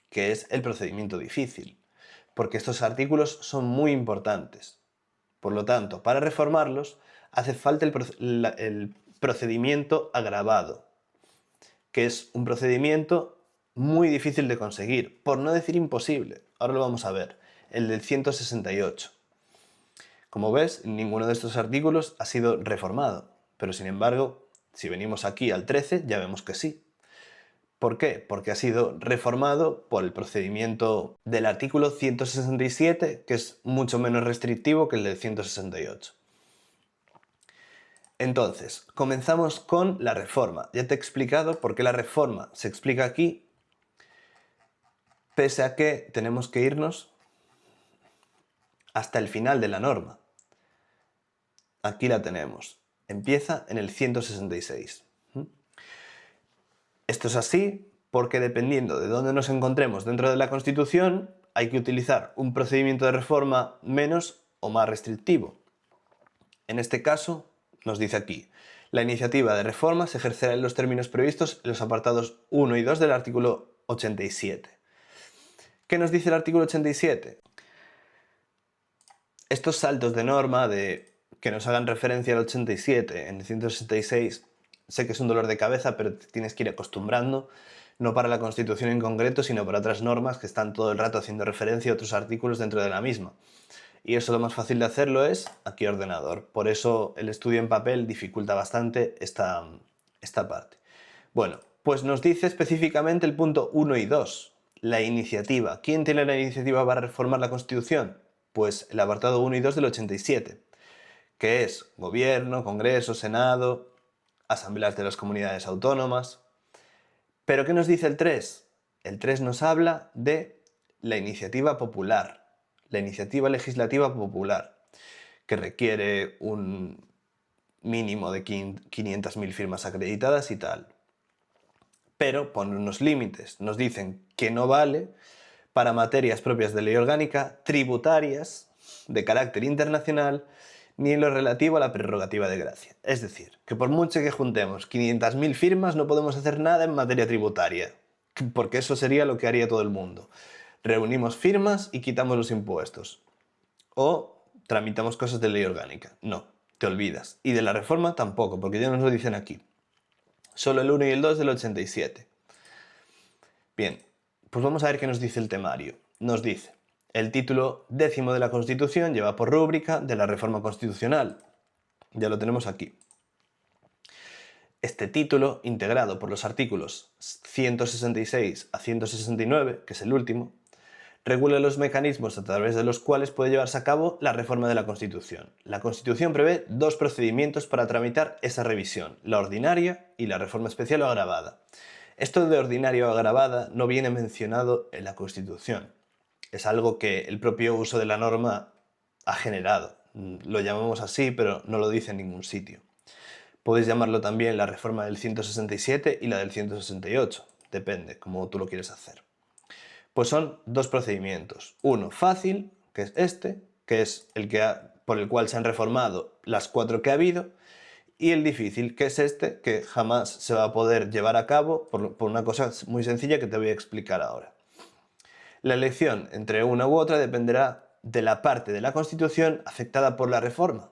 que es el procedimiento difícil, porque estos artículos son muy importantes. Por lo tanto, para reformarlos hace falta el procedimiento agravado, que es un procedimiento muy difícil de conseguir, por no decir imposible. Ahora lo vamos a ver, el del 168. Como ves, ninguno de estos artículos ha sido reformado, pero sin embargo, si venimos aquí al 13, ya vemos que sí. ¿Por qué? Porque ha sido reformado por el procedimiento del artículo 167, que es mucho menos restrictivo que el del 168. Entonces, comenzamos con la reforma. Ya te he explicado por qué la reforma se explica aquí, pese a que tenemos que irnos hasta el final de la norma. Aquí la tenemos. Empieza en el 166. Esto es así porque dependiendo de dónde nos encontremos dentro de la Constitución, hay que utilizar un procedimiento de reforma menos o más restrictivo. En este caso, nos dice aquí, la iniciativa de reforma se ejercerá en los términos previstos en los apartados 1 y 2 del artículo 87. ¿Qué nos dice el artículo 87? Estos saltos de norma que nos hagan referencia al 87 en el 166, sé que es un dolor de cabeza, pero te tienes que ir acostumbrando, no para la Constitución en concreto, sino para otras normas que están todo el rato haciendo referencia a otros artículos dentro de la misma. Y eso lo más fácil de hacerlo es aquí ordenador. Por eso el estudio en papel dificulta bastante esta parte. Bueno, pues nos dice específicamente el punto 1 y 2, la iniciativa. ¿Quién tiene la iniciativa para reformar la Constitución? Pues el apartado 1 y 2 del 87, que es Gobierno, Congreso, Senado, Asambleas de las Comunidades Autónomas. ¿Pero qué nos dice el 3? El 3 nos habla de la iniciativa popular, la iniciativa legislativa popular, que requiere un mínimo de 500.000 firmas acreditadas y tal. Pero pone unos límites, nos dicen que no vale para materias propias de ley orgánica, tributarias, de carácter internacional, ni en lo relativo a la prerrogativa de gracia. Es decir, que por mucho que juntemos 500.000 firmas no podemos hacer nada en materia tributaria, porque eso sería lo que haría todo el mundo. Reunimos firmas y quitamos los impuestos. O tramitamos cosas de ley orgánica. No, te olvidas. Y de la reforma tampoco, porque ya nos lo dicen aquí. Solo el 1 y el 2 del 87. Bien, Pues vamos a ver qué nos dice el temario. Nos dice: el título 10º de la Constitución lleva por rúbrica de la reforma constitucional. Ya lo tenemos aquí. Este título, integrado por los artículos 166 a 169, que es el último, regula los mecanismos a través de los cuales puede llevarse a cabo la reforma de la Constitución. La Constitución prevé dos procedimientos para tramitar esa revisión: la ordinaria y la reforma especial o agravada. Esto de ordinaria o agravada no viene mencionado en la Constitución. Es algo que el propio uso de la norma ha generado. Lo llamamos así, pero no lo dice en ningún sitio. Podéis llamarlo también la reforma del 167 y la del 168, depende, como tú lo quieres hacer. Pues son dos procedimientos. Uno fácil, que es este, que es por el cual se han reformado las 4 que ha habido, y el difícil, que es este, que jamás se va a poder llevar a cabo por una cosa muy sencilla que te voy a explicar ahora. La elección entre una u otra dependerá de la parte de la Constitución afectada por la reforma.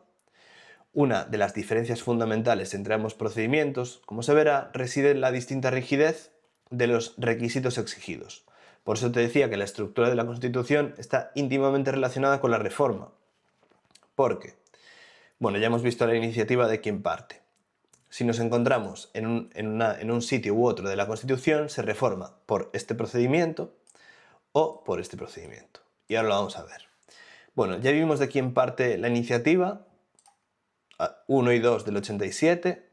Una de las diferencias fundamentales entre ambos procedimientos, como se verá, reside en la distinta rigidez de los requisitos exigidos. Por eso te decía que la estructura de la Constitución está íntimamente relacionada con la reforma. Porque, bueno, ya hemos visto la iniciativa de quién parte. Si nos encontramos en un sitio u otro de la Constitución, se reforma por este procedimiento o por este procedimiento. Y ahora lo vamos a ver. Bueno, ya vimos de quién parte la iniciativa. 1 y 2 del 87,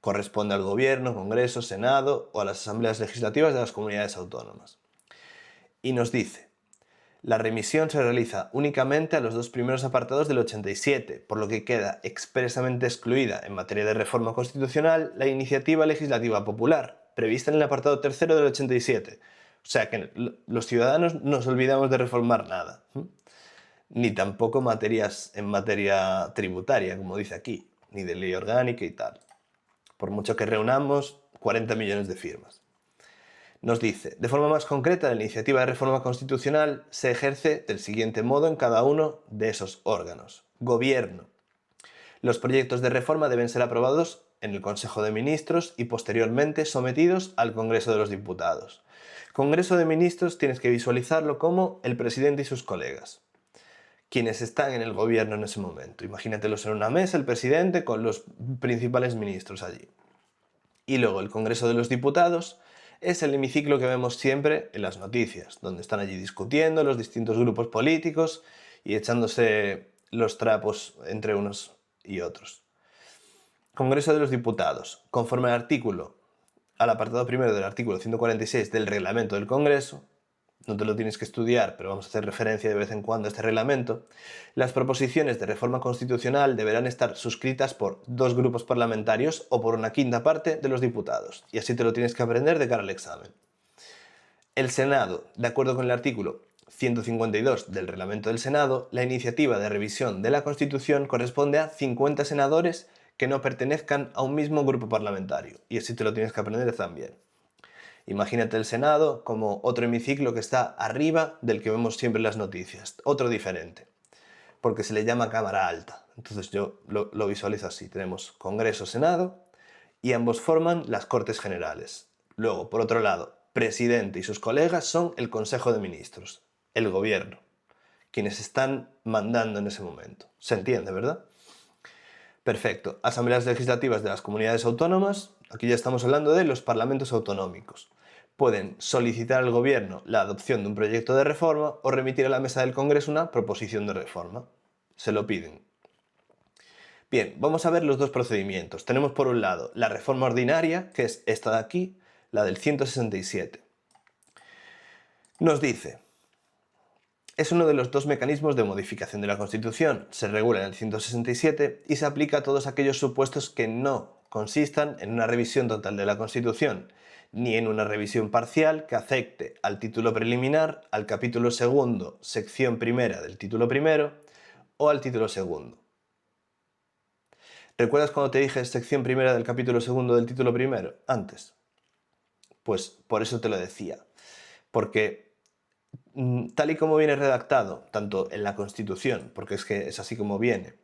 corresponde al Gobierno, Congreso, Senado o a las asambleas legislativas de las comunidades autónomas. Y nos dice: la remisión se realiza únicamente a los dos primeros apartados del 87, por lo que queda expresamente excluida en materia de reforma constitucional la iniciativa legislativa popular, prevista en el apartado 3º del 87. O sea que los ciudadanos nos olvidamos de reformar nada. Ni tampoco en materia tributaria, como dice aquí, ni de ley orgánica y tal. Por mucho que reunamos 40 millones de firmas. Nos dice: de forma más concreta, la iniciativa de reforma constitucional se ejerce del siguiente modo en cada uno de esos órganos. Gobierno. Los proyectos de reforma deben ser aprobados en el Consejo de Ministros y posteriormente sometidos al Congreso de los Diputados. Congreso de Ministros tienes que visualizarlo como el presidente y sus colegas, quienes están en el gobierno en ese momento. Imagínatelos en una mesa, el presidente con los principales ministros allí. Y luego el Congreso de los Diputados es el hemiciclo que vemos siempre en las noticias, donde están allí discutiendo los distintos grupos políticos y echándose los trapos entre unos y otros. Congreso de los Diputados. Conforme al apartado primero del artículo 146 del reglamento del Congreso, no te lo tienes que estudiar, pero vamos a hacer referencia de vez en cuando a este reglamento, las proposiciones de reforma constitucional deberán estar suscritas por 2 grupos parlamentarios o por una quinta parte de los diputados, y así te lo tienes que aprender de cara al examen. El Senado, de acuerdo con el artículo 152 del reglamento del Senado, la iniciativa de revisión de la Constitución corresponde a 50 senadores que no pertenezcan a un mismo grupo parlamentario, y así te lo tienes que aprender también. Imagínate el Senado como otro hemiciclo que está arriba del que vemos siempre en las noticias, otro diferente, porque se le llama Cámara Alta. Entonces yo lo visualizo así: tenemos Congreso, Senado, y ambos forman las Cortes Generales. Luego, por otro lado, presidente y sus colegas son el Consejo de Ministros, el Gobierno, quienes están mandando en ese momento. ¿Se entiende, verdad? Perfecto. Asambleas legislativas de las comunidades autónomas. Aquí ya estamos hablando de los parlamentos autonómicos. Pueden solicitar al Gobierno la adopción de un proyecto de reforma o remitir a la mesa del Congreso una proposición de reforma. Se lo piden. Bien, vamos a ver los dos procedimientos. Tenemos por un lado la reforma ordinaria, que es esta de aquí, la del 167. Nos dice: es uno de los dos mecanismos de modificación de la Constitución. Se regula en el 167 y se aplica a todos aquellos supuestos que no consistan en una revisión total de la Constitución, ni en una revisión parcial que afecte al título preliminar, al capítulo segundo, sección primera del título primero o al título segundo. ¿Recuerdas cuando te dije sección primera del capítulo segundo del título primero? Antes. Pues por eso te lo decía. Porque tal y como viene redactado, tanto en la Constitución, porque es que es así como viene,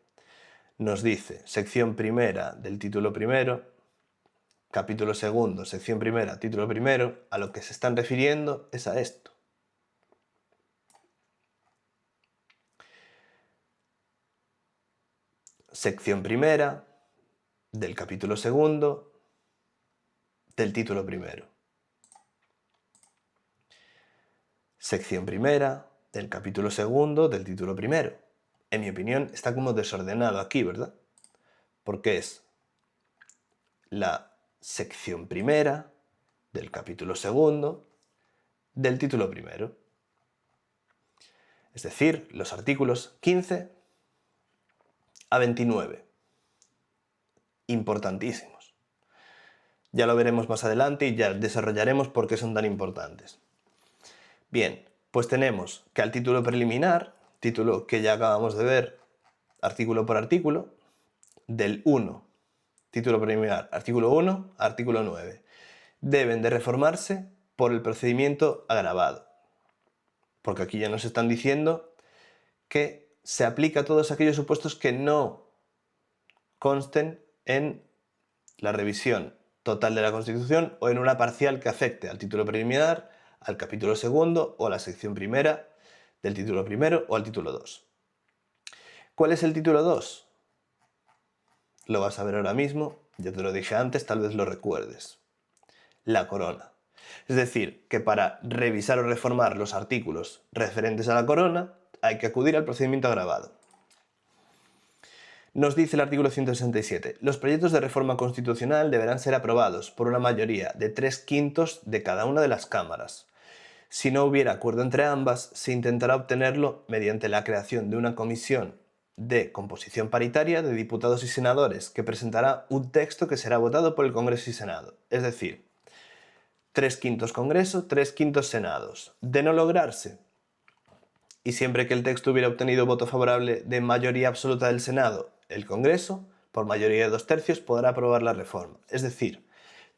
nos dice sección primera del título primero, capítulo segundo, sección primera, título primero, a lo que se están refiriendo es a esto. Sección primera del capítulo segundo del título primero. Sección primera del capítulo segundo del título primero. En mi opinión está como desordenado aquí, ¿verdad? Porque es la sección primera del capítulo segundo del título primero. Es decir, los artículos 15 a 29. Importantísimos. Ya lo veremos más adelante y ya desarrollaremos por qué son tan importantes. Bien, pues tenemos que al título preliminar, título que ya acabamos de ver artículo por artículo, del 1, título preliminar, artículo 1, artículo 9, deben de reformarse por el procedimiento agravado. Porque aquí ya nos están diciendo que se aplica a todos aquellos supuestos que no consten en la revisión total de la Constitución o en una parcial que afecte al título preliminar, al capítulo segundo o a la sección primera del título primero o al título 2. ¿Cuál es el título 2? Lo vas a ver ahora mismo, ya te lo dije antes, tal vez lo recuerdes. La corona. Es decir, que para revisar o reformar los artículos referentes a la corona hay que acudir al procedimiento agravado. Nos dice el artículo 167, los proyectos de reforma constitucional deberán ser aprobados por una mayoría de 3/5 de cada una de las cámaras. Si no hubiera acuerdo entre ambas, se intentará obtenerlo mediante la creación de una comisión de composición paritaria de diputados y senadores que presentará un texto que será votado por el Congreso y Senado. Es decir, 3/5 Congreso, 3/5 Senados. De no lograrse, y siempre que el texto hubiera obtenido voto favorable de mayoría absoluta del Senado, el Congreso, por mayoría de 2/3, podrá aprobar la reforma. Es decir,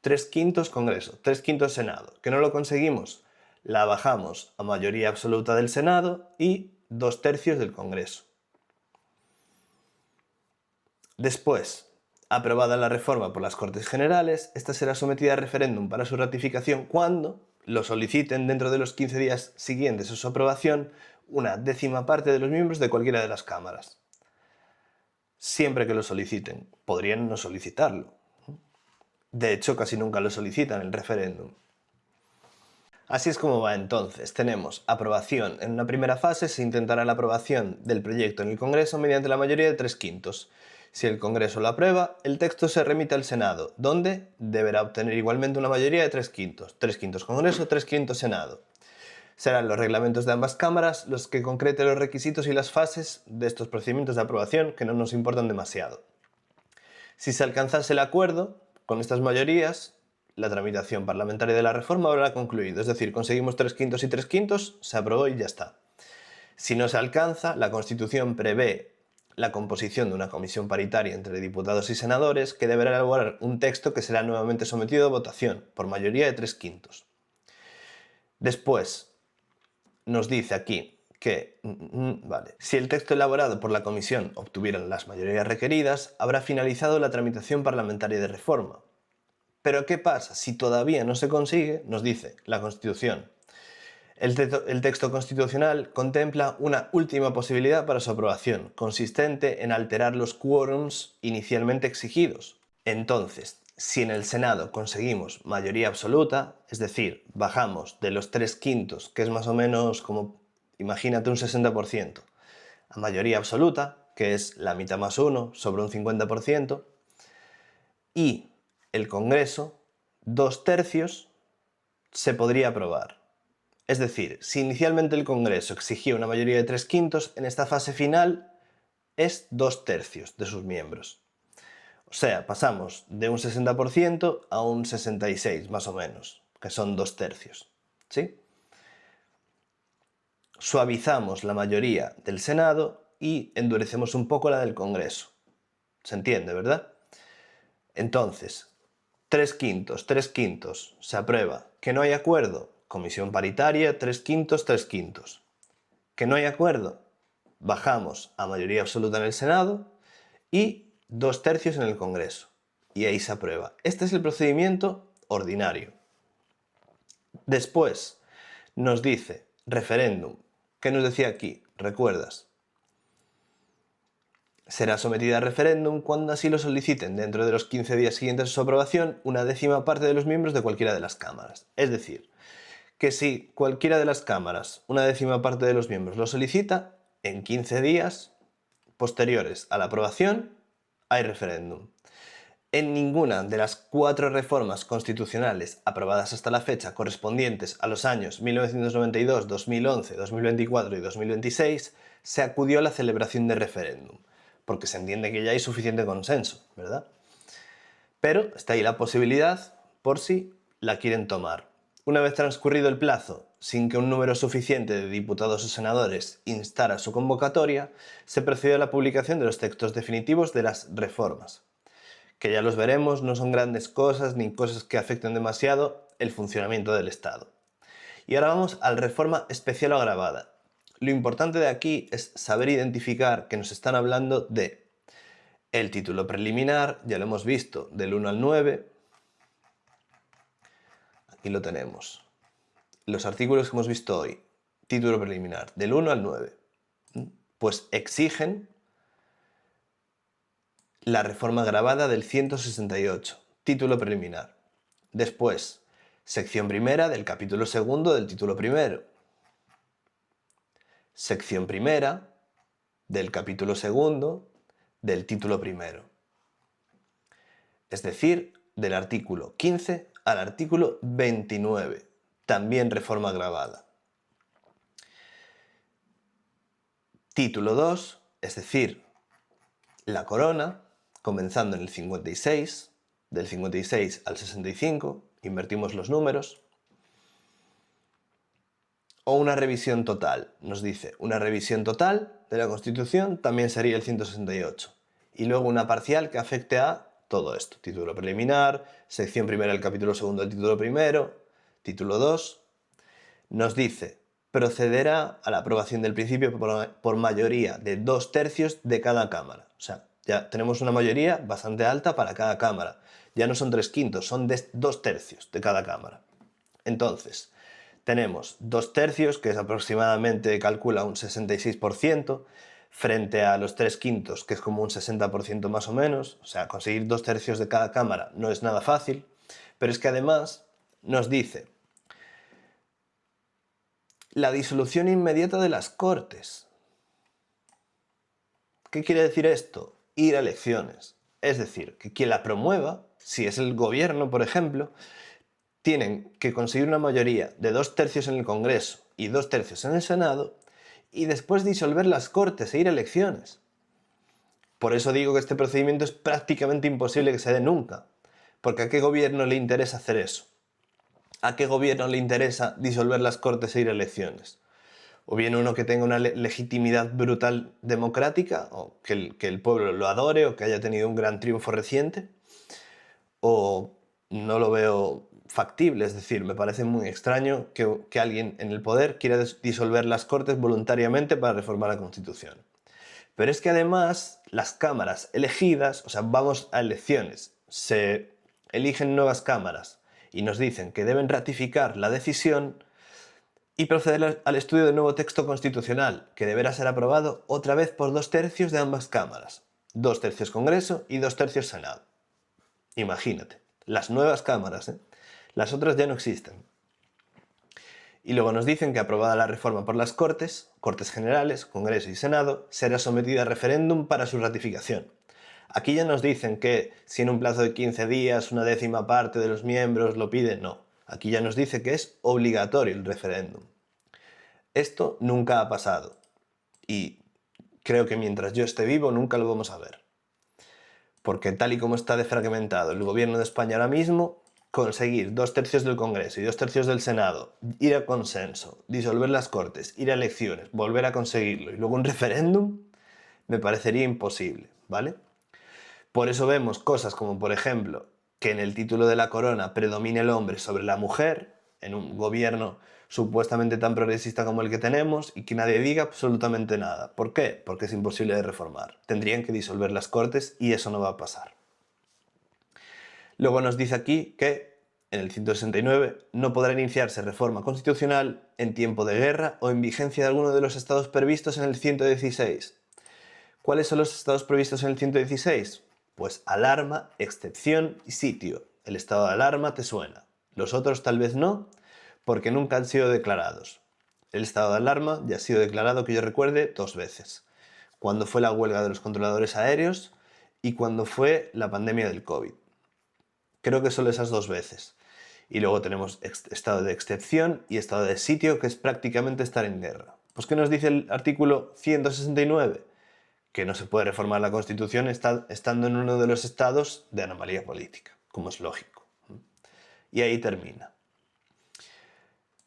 3/5 Congreso, 3/5 Senado. ¿Que no lo conseguimos? La bajamos a mayoría absoluta del Senado y 2/3 del Congreso. Después, aprobada la reforma por las Cortes Generales, esta será sometida a referéndum para su ratificación cuando lo soliciten dentro de los 15 días siguientes a su aprobación una 10ª parte de los miembros de cualquiera de las cámaras. Siempre que lo soliciten, podrían no solicitarlo. De hecho, casi nunca lo solicitan el referéndum. Así es como va entonces. Tenemos aprobación. En una primera fase se intentará la aprobación del proyecto en el Congreso mediante la mayoría de 3/5. Si el Congreso lo aprueba, el texto se remite al Senado, donde deberá obtener igualmente una mayoría de 3/5. 3/5 Congreso, 3/5 Senado. Serán los reglamentos de ambas cámaras los que concreten los requisitos y las fases de estos procedimientos de aprobación que no nos importan demasiado. Si se alcanzase el acuerdo con estas mayorías, la tramitación parlamentaria de la reforma habrá concluido, es decir, conseguimos 3/5 y 3/5, se aprobó y ya está. Si no se alcanza, la Constitución prevé la composición de una comisión paritaria entre diputados y senadores que deberá elaborar un texto que será nuevamente sometido a votación por mayoría de 3/5. Después, nos dice aquí que, si el texto elaborado por la comisión obtuviera las mayorías requeridas, habrá finalizado la tramitación parlamentaria de reforma. Pero ¿qué pasa si todavía no se consigue? Nos dice la Constitución. El texto constitucional contempla una última posibilidad para su aprobación, consistente en alterar los quórums inicialmente exigidos. Entonces, si en el Senado conseguimos mayoría absoluta, es decir, bajamos de los 3/5, que es más o menos como, imagínate, un 60%, a mayoría absoluta, que es la mitad más 1 sobre un 50%, y el Congreso, 2/3, se podría aprobar. Es decir, si inicialmente el Congreso exigía una mayoría de 3/5, en esta fase final es 2/3 de sus miembros. O sea, pasamos de un 60% a un 66%, más o menos, que son 2/3. ¿Sí? Suavizamos la mayoría del Senado y endurecemos un poco la del Congreso. ¿Se entiende, verdad? Entonces, 3/5, 3/5, se aprueba. ¿Que no hay acuerdo? Comisión paritaria, 3/5, 3/5. ¿Que no hay acuerdo? Bajamos a mayoría absoluta en el Senado y 2/3 en el Congreso. y ahí se aprueba. Este es el procedimiento ordinario. Después nos dice referéndum. ¿Qué nos decía aquí? ¿Recuerdas? Será sometida a referéndum cuando así lo soliciten dentro de los 15 días siguientes a su aprobación una décima parte de los miembros de cualquiera de las cámaras. Es decir, que si cualquiera de las cámaras, una décima parte de los miembros lo solicita, en 15 días posteriores a la aprobación hay referéndum. En ninguna de las 4 reformas constitucionales aprobadas hasta la fecha correspondientes a los años 1992, 2011, 2024 y 2026 se acudió a la celebración de referéndum, porque se entiende que ya hay suficiente consenso, ¿verdad? Pero está ahí la posibilidad por si la quieren tomar. Una vez transcurrido el plazo, sin que un número suficiente de diputados o senadores instara su convocatoria, se procedió a la publicación de los textos definitivos de las reformas, que ya los veremos, no son grandes cosas ni cosas que afecten demasiado el funcionamiento del Estado. Y ahora vamos a la reforma especial o agravada. Lo importante de aquí es saber identificar que nos están hablando de el título preliminar, ya lo hemos visto, del 1 al 9. Aquí lo tenemos. Los artículos que hemos visto hoy, título preliminar, del 1 al 9, pues exigen la reforma agravada del 168, título preliminar. Después, sección primera del capítulo segundo del título primero. Sección primera del capítulo segundo del título primero. Es decir, del artículo 15 al artículo 29, también reforma agravada. Título 2, es decir, la corona, comenzando en el 56, del 56 al 65, invertimos los números. O una revisión total, nos dice, una revisión total de la Constitución también sería el 168. Y luego una parcial que afecte a todo esto, título preliminar, sección primera del capítulo segundo del título primero, título 2, nos dice, procederá a la aprobación del principio por mayoría de 2/3 de cada cámara. O sea, ya tenemos una mayoría bastante alta para cada cámara. Ya no son 3/5, son 2/3 de cada cámara. Entonces, tenemos 2/3, que es aproximadamente, calcula un 66%, frente a los 3/5, que es como un 60% más o menos. O sea, conseguir 2/3 de cada cámara no es nada fácil, pero es que además nos dice la disolución inmediata de las Cortes. ¿Qué quiere decir esto? Ir a elecciones. Es decir, que quien la promueva, si es el gobierno, por ejemplo, tienen que conseguir una mayoría de 2/3 en el Congreso y 2/3 en el Senado y después disolver las Cortes e ir a elecciones. Por eso digo que este procedimiento es prácticamente imposible que se dé nunca, porque ¿a qué gobierno le interesa hacer eso? ¿A qué gobierno le interesa disolver las Cortes e ir a elecciones? O bien uno que tenga una legitimidad brutal democrática, o que el pueblo lo adore, o que haya tenido un gran triunfo reciente, o no lo veo factible, es decir, me parece muy extraño que alguien en el poder quiera disolver las Cortes voluntariamente para reformar la Constitución. Pero es que además las cámaras elegidas, o sea, vamos a elecciones, se eligen nuevas cámaras y nos dicen que deben ratificar la decisión y proceder al estudio del nuevo texto constitucional, que deberá ser aprobado otra vez por 2/3 de ambas cámaras, 2/3 Congreso y 2/3 Senado. Imagínate, las nuevas cámaras, las otras ya no existen. Y luego nos dicen que aprobada la reforma por las Cortes, Cortes Generales, Congreso y Senado, será sometida a referéndum para su ratificación. Aquí ya nos dicen que si en un plazo de 15 días una décima parte de los miembros lo pide, no. Aquí ya nos dice que es obligatorio el referéndum. Esto nunca ha pasado y creo que mientras yo esté vivo nunca lo vamos a ver. Porque tal y como está defragmentado el gobierno de España ahora mismo, conseguir 2/3 del Congreso y 2/3 del Senado, ir a consenso, disolver las Cortes, ir a elecciones, volver a conseguirlo y luego un referéndum, me parecería imposible, ¿vale? Por eso vemos cosas como, por ejemplo, que en el título de la corona predomine el hombre sobre la mujer, en un gobierno supuestamente tan progresista como el que tenemos, y que nadie diga absolutamente nada. ¿Por qué? Porque es imposible de reformar. Tendrían que disolver las Cortes y eso no va a pasar. Luego nos dice aquí que en el 169 no podrá iniciarse reforma constitucional en tiempo de guerra o en vigencia de alguno de los estados previstos en el 116. ¿Cuáles son los estados previstos en el 116? Pues alarma, excepción y sitio. El estado de alarma te suena. Los otros tal vez no, porque nunca han sido declarados. El estado de alarma ya ha sido declarado, que yo recuerde, 2 veces. Cuando fue la huelga de los controladores aéreos y cuando fue la pandemia del COVID. Creo que solo esas 2 veces. Y luego tenemos estado de excepción y estado de sitio, que es prácticamente estar en guerra. Pues ¿qué nos dice el artículo 169? Que no se puede reformar la Constitución estando en uno de los estados de anomalía política, como es lógico. Y ahí termina.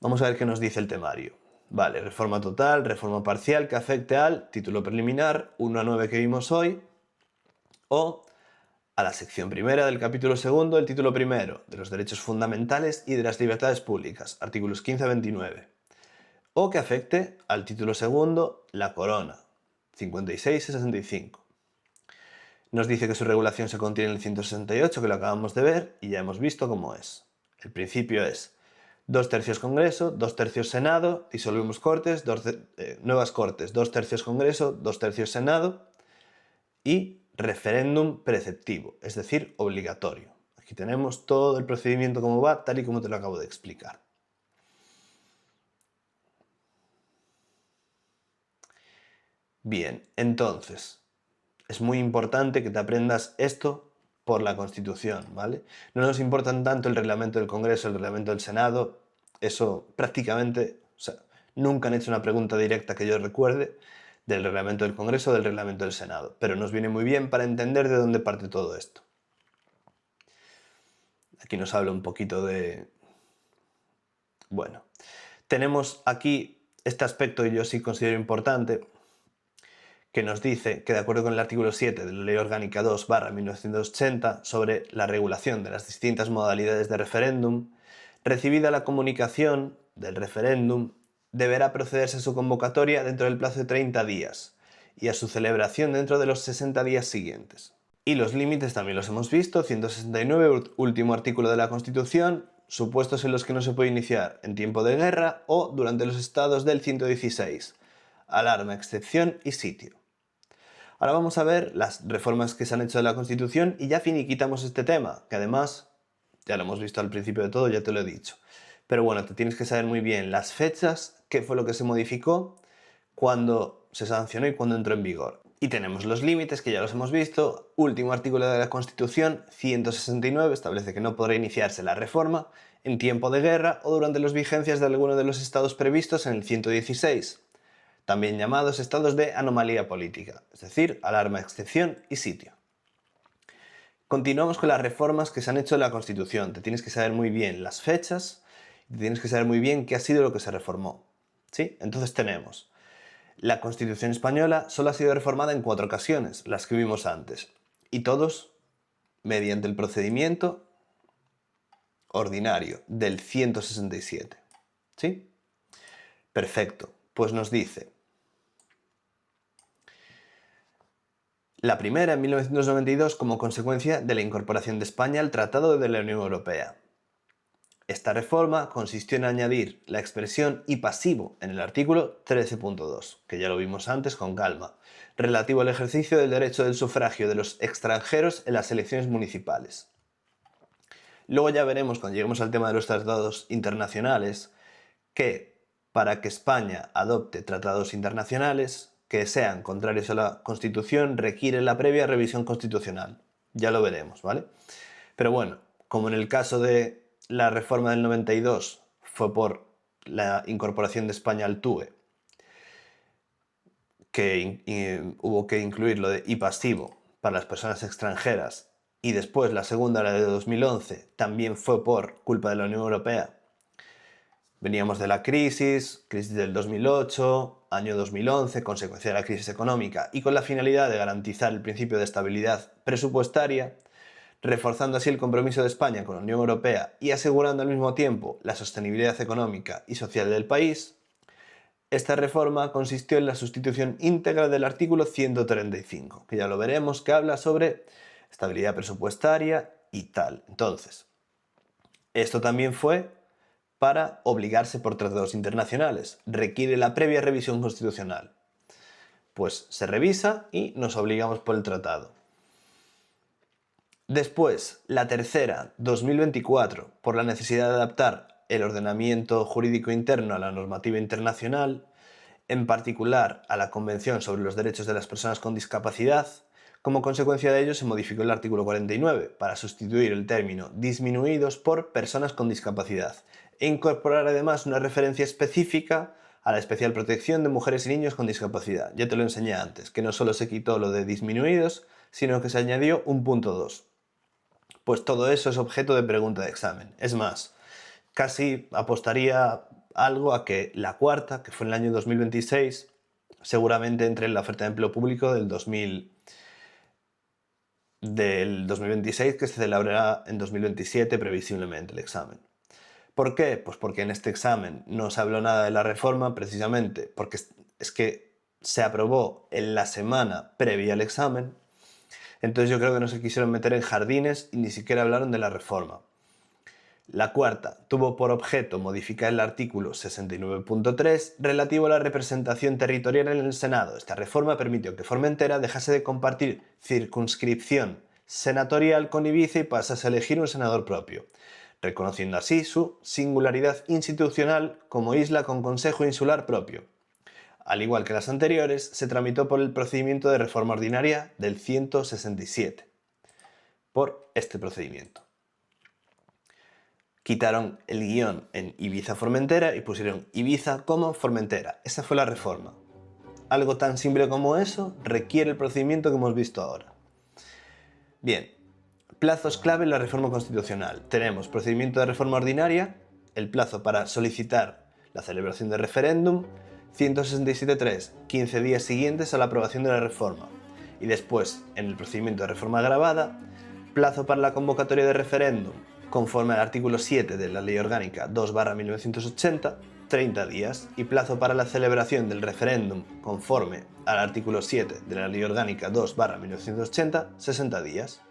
Vamos a ver qué nos dice el temario. Vale, reforma total, reforma parcial que afecte al título preliminar 1 a 9 que vimos hoy, o a la sección primera del capítulo segundo del título primero de los derechos fundamentales y de las libertades públicas, artículos 15 a 29, o que afecte al título segundo, la corona, 56 y 65. Nos dice que su regulación se contiene en el 168, que lo acabamos de ver, y ya hemos visto cómo es. El principio es 2/3 Congreso, 2/3 Senado, disolvemos Cortes, nuevas Cortes, 2/3 Congreso, 2/3 Senado, y referéndum preceptivo, es decir, obligatorio. Aquí tenemos todo el procedimiento como va, tal y como te lo acabo de explicar. Bien, entonces, es muy importante que te aprendas esto por la Constitución, ¿vale? No nos importan tanto el reglamento del Congreso, el reglamento del Senado, eso prácticamente, nunca han hecho una pregunta directa que yo recuerde del reglamento del Congreso o del reglamento del Senado, pero nos viene muy bien para entender de dónde parte todo esto. Aquí nos habla un poquito de... Bueno, tenemos aquí este aspecto que yo sí considero importante, que nos dice que de acuerdo con el artículo 7 de la Ley Orgánica 2/1980 sobre la regulación de las distintas modalidades de referéndum, recibida la comunicación del referéndum, deberá procederse a su convocatoria dentro del plazo de 30 días y a su celebración dentro de los 60 días siguientes. Y los límites también los hemos visto, 169, último artículo de la Constitución, supuestos en los que no se puede iniciar en tiempo de guerra o durante los estados del 116, alarma, excepción y sitio. Ahora vamos a ver las reformas que se han hecho de la Constitución y ya finiquitamos este tema, que además ya lo hemos visto al principio de todo, ya te lo he dicho. Pero bueno, te tienes que saber muy bien las fechas, qué fue lo que se modificó, cuándo se sancionó y cuándo entró en vigor. Y tenemos los límites, que ya los hemos visto. Último artículo de la Constitución, 169, establece que no podrá iniciarse la reforma en tiempo de guerra o durante las vigencias de alguno de los estados previstos en el 116. También llamados estados de anomalía política, es decir, alarma, excepción y sitio. Continuamos con las reformas que se han hecho en la Constitución. Te tienes que saber muy bien las fechas y te tienes que saber muy bien qué ha sido lo que se reformó. ¿Sí? Entonces tenemos, la Constitución española solo ha sido reformada en 4 ocasiones, las que vimos antes, y todos mediante el procedimiento ordinario del 167. ¿Sí? Perfecto. Pues nos dice... La primera en 1992 como consecuencia de la incorporación de España al Tratado de la Unión Europea. Esta reforma consistió en añadir la expresión y pasivo en el artículo 13.2, que ya lo vimos antes con calma, relativo al ejercicio del derecho del sufragio de los extranjeros en las elecciones municipales. Luego ya veremos, cuando lleguemos al tema de los tratados internacionales, que para que España adopte tratados internacionales que sean contrarios a la Constitución requiere la previa revisión constitucional. Ya lo veremos, ¿vale? Pero bueno, como en el caso de la reforma del 92 fue por la incorporación de España al TUE, que hubo que incluir lo de y pasivo para las personas extranjeras, y después la segunda, la de 2011, también fue por culpa de la Unión Europea. Veníamos de la crisis del 2008, año 2011, consecuencia de la crisis económica, y con la finalidad de garantizar el principio de estabilidad presupuestaria, reforzando así el compromiso de España con la Unión Europea y asegurando al mismo tiempo la sostenibilidad económica y social del país, esta reforma consistió en la sustitución íntegra del artículo 135, que ya lo veremos, que habla sobre estabilidad presupuestaria y tal. Entonces, esto también fue para obligarse por tratados internacionales. Requiere la previa revisión constitucional. Pues se revisa y nos obligamos por el tratado. Después, la tercera, 2024, por la necesidad de adaptar el ordenamiento jurídico interno a la normativa internacional, en particular a la Convención sobre los Derechos de las Personas con Discapacidad. Como consecuencia de ello se modificó el artículo 49 para sustituir el término disminuidos por personas con discapacidad e incorporar además una referencia específica a la especial protección de mujeres y niños con discapacidad. Ya te lo enseñé antes, que no solo se quitó lo de disminuidos, sino que se añadió un punto 2. Pues todo eso es objeto de pregunta de examen. Es más, casi apostaría algo a que la cuarta, que fue en el año 2026, seguramente entre en la oferta de empleo público del 2026, que se celebrará en 2027 previsiblemente el examen. ¿Por qué? Pues porque en este examen no se habló nada de la reforma, precisamente porque es que se aprobó en la semana previa al examen. Entonces yo creo que no se quisieron meter en jardines y ni siquiera hablaron de la reforma. La cuarta tuvo por objeto modificar el artículo 69.3 relativo a la representación territorial en el Senado. Esta reforma permitió que Formentera dejase de compartir circunscripción senatorial con Ibiza y pasase a elegir un senador propio, reconociendo así su singularidad institucional como isla con consejo insular propio. Al igual que las anteriores, se tramitó por el procedimiento de reforma ordinaria del 167. Por este procedimiento. Quitaron el guión en Ibiza-Formentera y pusieron Ibiza como Formentera. Esa fue la reforma. Algo tan simple como eso requiere el procedimiento que hemos visto ahora. Bien, plazos clave en la reforma constitucional. Tenemos procedimiento de reforma ordinaria, el plazo para solicitar la celebración de referéndum, 167.3, 15 días siguientes a la aprobación de la reforma. Y después, en el procedimiento de reforma agravada, plazo para la convocatoria de referéndum, conforme al artículo 7 de la Ley Orgánica 2/1980, 30 días, y plazo para la celebración del referéndum, conforme al artículo 7 de la Ley Orgánica 2/1980, 60 días.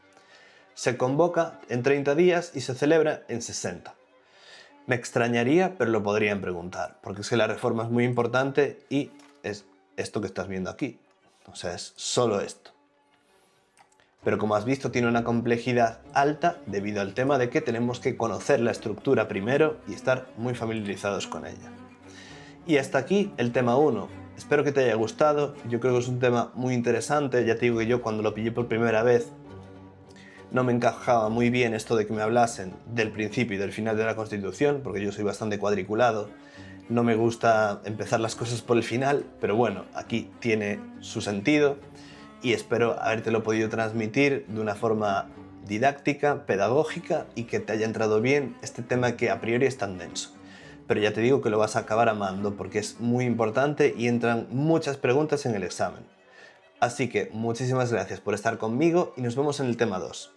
Se convoca en 30 días y se celebra en 60. Me extrañaría, pero lo podrían preguntar, porque es que la reforma es muy importante y es esto que estás viendo aquí. O sea, es solo esto. Pero como has visto, tiene una complejidad alta debido al tema de que tenemos que conocer la estructura primero y estar muy familiarizados con ella. Y hasta aquí el tema 1. Espero que te haya gustado. Yo creo que es un tema muy interesante. Ya te digo que yo cuando lo pillé por primera vez no me encajaba muy bien esto de que me hablasen del principio y del final de la Constitución, porque yo soy bastante cuadriculado. No me gusta empezar las cosas por el final, pero bueno, aquí tiene su sentido y espero habértelo podido transmitir de una forma didáctica, pedagógica y que te haya entrado bien este tema que a priori es tan denso. Pero ya te digo que lo vas a acabar amando porque es muy importante y entran muchas preguntas en el examen. Así que muchísimas gracias por estar conmigo y nos vemos en el tema 2.